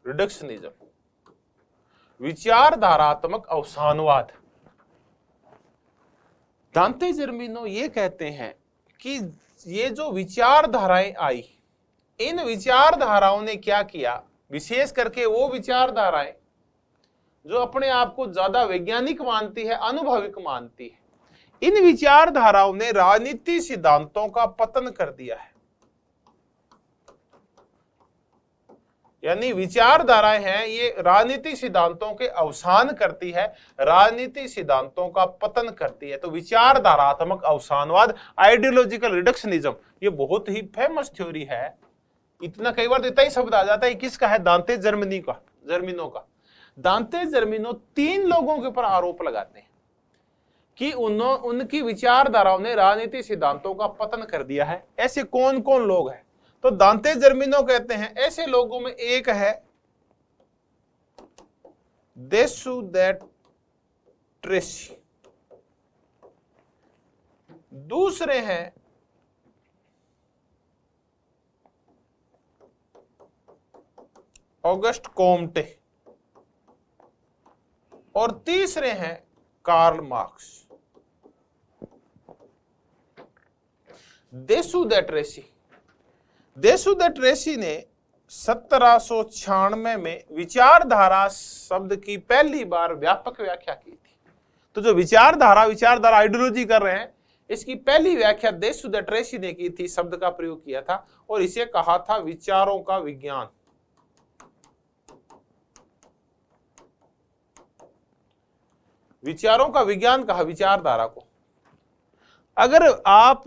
Speaker 1: रिडक्शनिज्म, विचारधारात्मक अवसानवाद। दांते जर्मिनो ये कहते हैं कि ये जो विचारधाराएं आई, इन विचारधाराओं ने क्या किया, विशेष करके वो विचारधाराएं जो अपने आप को ज्यादा वैज्ञानिक मानती है, अनुभविक मानती है, इन विचारधाराओं ने राजनीति सिद्धांतों का पतन कर दिया है। यानी विचारधाराएं हैं ये राजनीति सिद्धांतों के अवसान करती है, राजनीति सिद्धांतों का पतन करती है। तो विचारधारात्मक अवसानवाद, आइडियोलॉजिकल रिडक्शनिज्म, ये बहुत ही फेमस थ्योरी है। इतना कई बार इतना ही शब्द आ जाता है, किसका है, दांते जर्मिनो का। दांते जर्मिनो 3 लोगों के ऊपर आरोप लगाते हैं कि उनकी विचारधाराओं ने राजनीतिक सिद्धांतों का पतन कर दिया है। ऐसे कौन कौन लोग हैं? तो दांते जर्मिनो कहते हैं ऐसे लोगों में एक है देसुडेट ट्रेसी, दूसरे हैं ऑगस्ट कोम्टे, और तीसरे हैं कार्ल मार्क्स। देसुडेट ट्रेसी ने 1796 में विचारधारा शब्द की पहली बार व्यापक व्याख्या की थी। तो जो विचारधारा आइडियोलॉजी कर रहे हैं, इसकी पहली व्याख्या देसुडेट ट्रेसी ने की थी, शब्द का प्रयोग किया था, और इसे कहा था विचारों का विज्ञान। विचारों का विज्ञान कहा विचारधारा को। अगर आप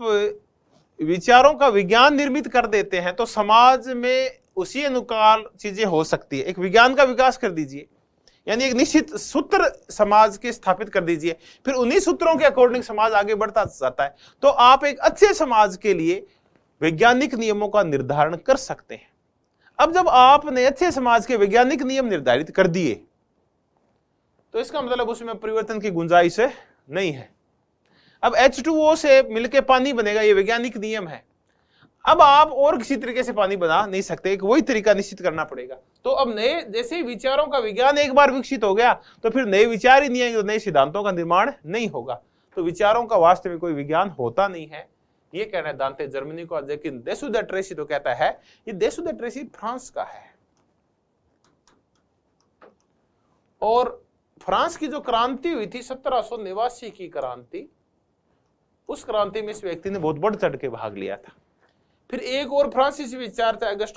Speaker 1: विचारों का विज्ञान निर्मित कर देते हैं तो समाज में उसी अनुकाल चीजें हो सकती है। एक विज्ञान का विकास कर दीजिए, यानी एक निश्चित सूत्र समाज के स्थापित कर दीजिए, फिर उन्हीं सूत्रों के अकॉर्डिंग समाज आगे बढ़ता जाता है, तो आप एक अच्छे समाज के लिए वैज्ञानिक नियमों का निर्धारण कर सकते हैं। अब जब आपने अच्छे समाज के वैज्ञानिक नियम निर्धारित कर दिए तो इसका मतलब उसमें परिवर्तन की गुंजाइश नहीं है। अब H2O से मिलके पानी बनेगा, ये वैज्ञानिक नियम है। अब आप और किसी तरीके से पानी बना नहीं सकते, एक वही तरीका निश्चित करना पड़ेगा। तो अब नए, जैसे विचारों का विज्ञान एक बार विकसित हो गया तो फिर नए विचार ही नहीं आएंगे, तो नए सिद्धांतों का निर्माण नहीं होगा। तो विचारों का वास्तव में कोई विज्ञान होता नहीं है, ये कहना है दांते जर्मनी को। लेकिन देसुडेट ट्रेसी तो कहता है, ये देसुडेट ट्रेसी फ्रांस का है, और फ्रांस की जो क्रांति हुई थी 1789 की क्रांति, उस क्रांति में इस व्यक्ति ने बहुत बढ़ चढ़ के भाग लिया था। फिर एक और फ्रांसीसी विचार थे अगस्ट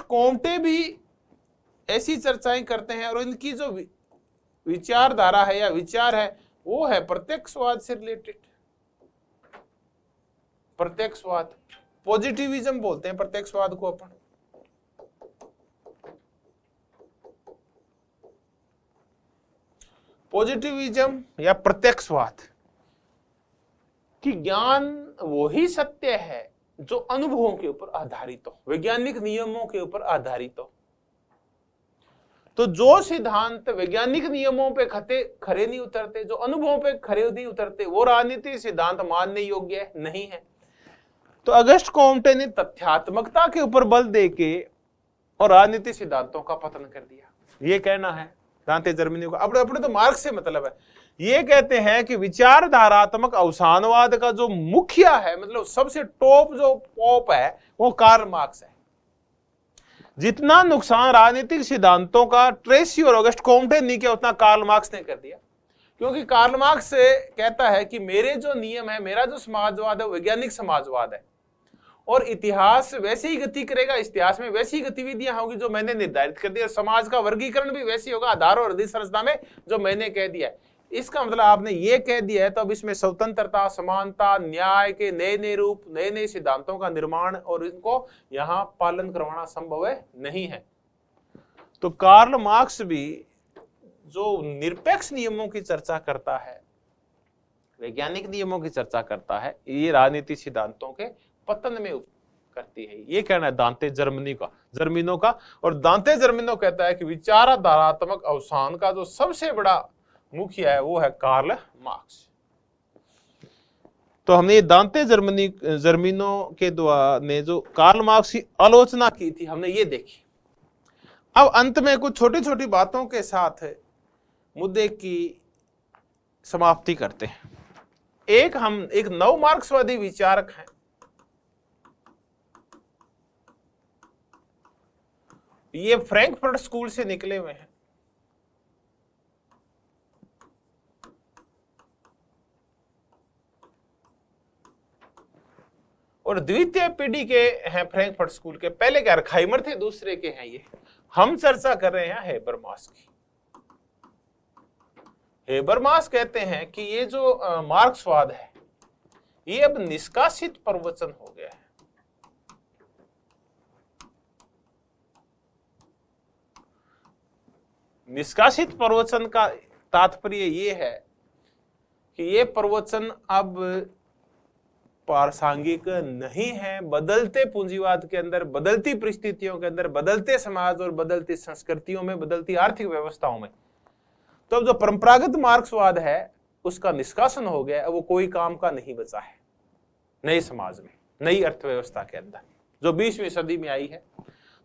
Speaker 1: कोम्टे भी ऐसी चर्चाएं करते हैं, और इनकी जो विचारधारा है या विचार है वो है प्रत्यक्षवाद से रिलेटेड। प्रत्यक्षवाद, पॉजिटिविज्म बोलते हैं प्रत्यक्षवाद को अपन। पॉजिटिविज्म या प्रत्यक्षवाद कि ज्ञान वो ही सत्य है जो अनुभवों के ऊपर आधारित हो, वैज्ञानिक नियमों के ऊपर आधारित हो। तो जो सिद्धांत वैज्ञानिक नियमों पे खरे नहीं उतरते, जो अनुभवों पे खरे नहीं उतरते, वो राजनीतिक सिद्धांत मानने योग्य नहीं है। तो अगस्ट कोम्टे ने तथ्यात्मकता के ऊपर बल देके और राजनीतिक सिद्धांतों का पतन कर दिया। ये कहना है दांते जर्मनी का। अपने तो मार्क्स से मतलब है। ये कहते हैं कि विचारधारात्मक अवसानवाद का जो मुखिया है, मतलब सबसे टॉप जो पॉप है, वो कार्ल मार्क्स है। जितना नुकसान राजनीतिक सिद्धांतों का ट्रेसी और अगस्ट कोम्टे ने किया, उतना कार्ल मार्क्स ने कर दिया। क्योंकि कार्ल मार्क्स कहता है कि मेरे जो नियम है, मेरा जो समाजवाद है, वैज्ञानिक समाजवाद है, और इतिहास वैसे ही गति करेगा, इतिहास में वैसी गतिविधियां होगी जो मैंने निर्धारित कर दिया, समाज का वर्गीकरण भी वैसे होगा आधार और अधिक संरचना में जो मैंने कह दिया है। इसका मतलब आपने ये कह दिया है तो अब इसमें स्वतंत्रता, समानता, न्याय के नए नए रूप, नए नए सिद्धांतों का निर्माण और इनको यहां पालन करवाना संभव है नहीं है। तो कार्ल मार्क्स भी जो निरपेक्ष नियमों की चर्चा करता है, वैज्ञानिक नियमों की चर्चा करता है, ये राजनीतिक सिद्धांतों के पतन में करती है। ये कहना है दांते जर्मिनो का। और दांते जर्मिनो कहता है कि विचारधारात्मक अवसान का जो सबसे बड़ा मुखिया है वो है कार्ल मार्क्स। तो हमने दांते जर्मिनो के द्वारा ने जो कार्ल मार्क्स की आलोचना की थी, हमने ये देखी। अब अंत में कुछ छोटी छोटी बातों के साथ मुद्दे की समाप्ति करते हैं। एक नव मार्क्सवादी विचारक हैं, ये फ्रैंकफर्ट स्कूल से निकले हुए हैं। और द्वितीय पीढ़ी के हैं फ्रैंकफर्ट स्कूल के। पहले के अर्खहाइमर थे, दूसरे के हैं ये। हम चर्चा कर रहे हैं हेबरमास की। हेबरमास कहते हैं कि ये जो मार्क्सवाद है, ये अब निष्कासित प्रवचन हो गया है। निष्कासित प्रवचन का तात्पर्य ये है कि ये प्रवचन अब प्रासंगिक नहीं है। बदलते पूंजीवाद के अंदर, बदलती परिस्थितियों के अंदर, बदलते समाज और बदलती संस्कृतियों में, बदलती आर्थिक व्यवस्थाओं में, तो अब जो परंपरागत मार्क्सवाद है उसका निष्कासन हो गया। वो कोई काम का नहीं बचा है नए समाज में, नई अर्थव्यवस्था के अंदर जो 20वीं सदी में आई है।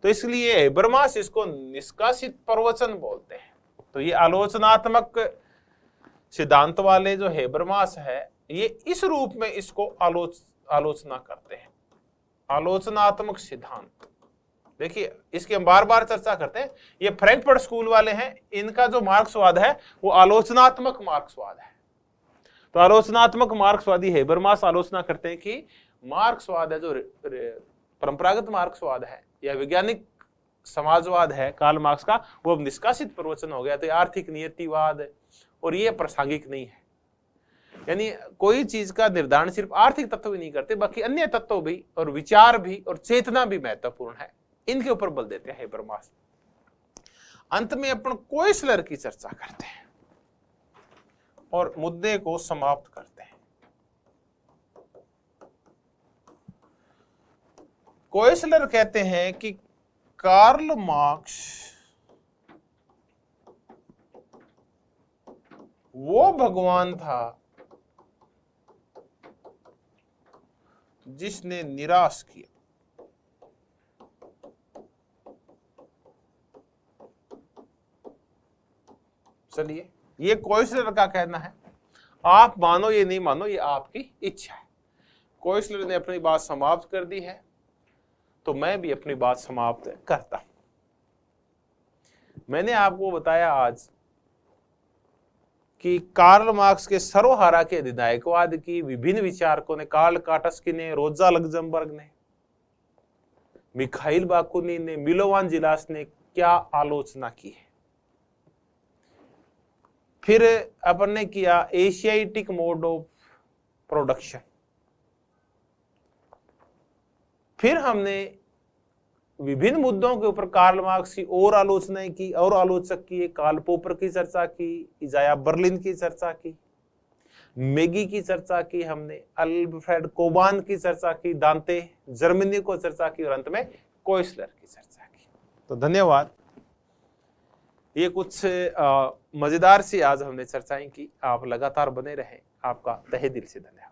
Speaker 1: तो इसलिए हेबरमास इसको निष्कासित प्रवचन बोलते हैं। तो ये आलोचनात्मक सिद्धांत वाले जो हेबरमास है, ये इस रूप में इसको आलोचना करते हैं, आलोचनात्मक सिद्धांत। देखिए, इसकी हम बार बार चर्चा करते हैं। ये फ्रैंकफर्ट स्कूल वाले हैं, इनका जो मार्क्सवाद है वो आलोचनात्मक मार्क्सवाद है। तो आलोचनात्मक मार्क्सवादी हेबरमास आलोचना करते हैं कि मार्क्सवाद है, जो परंपरागत मार्क्सवाद है या वैज्ञानिक समाजवाद है कार्ल मार्क्स का, वो अब निष्कासित प्रवचन हो गया। तो आर्थिक नियतिवाद और ये प्रासंगिक नहीं है। यानी कोई चीज का निर्धारण सिर्फ आर्थिक तत्व ही नहीं करते, बाकी अन्य तत्व भी और विचार भी और चेतना भी महत्वपूर्ण है। इनके ऊपर बल देते हैं हेबरमास। अंत में अपन कोइसलर की चर्चा करते हैं और मुद्दे को समाप्त करते हैं। कोइसलर कहते हैं कि कार्ल मार्क्स वो भगवान था जिसने निराश किया। चलिए, ये कोइसलर का कहना है। आप मानो ये नहीं मानो, ये आपकी इच्छा है। कोइसलर ने अपनी बात समाप्त कर दी है, तो मैं भी अपनी बात समाप्त करता हूं। मैंने आपको बताया आज कि कार्ल मार्क्स के सर्वहारा के अधिनायकवाद की विभिन्न विचारकों ने, कार्ल काटस्की ने, रोजा लग्जमबर्ग ने, मिखाइल बाकुनिन ने, मिलोवान जिलास ने क्या आलोचना की है। फिर अपन ने किया एशियाटिक मोड ऑफ प्रोडक्शन, फिर हमने विभिन्न मुद्दों के ऊपर कार्ल मार्क्स की और आलोचनाएं की और आलोचक की, कार्ल पोपर की चर्चा की, इजाया बर्लिन की चर्चा की, मैगी की चर्चा की हमने, अल्फ्रेड कोबान की चर्चा की, दांते जर्मनी को चर्चा की और अंत में कोइसलर की चर्चा की। तो धन्यवाद। ये कुछ मजेदार सी आज हमने चर्चाएं की। आप लगातार बने रहें। आपका तहे दिल से धन्यवाद।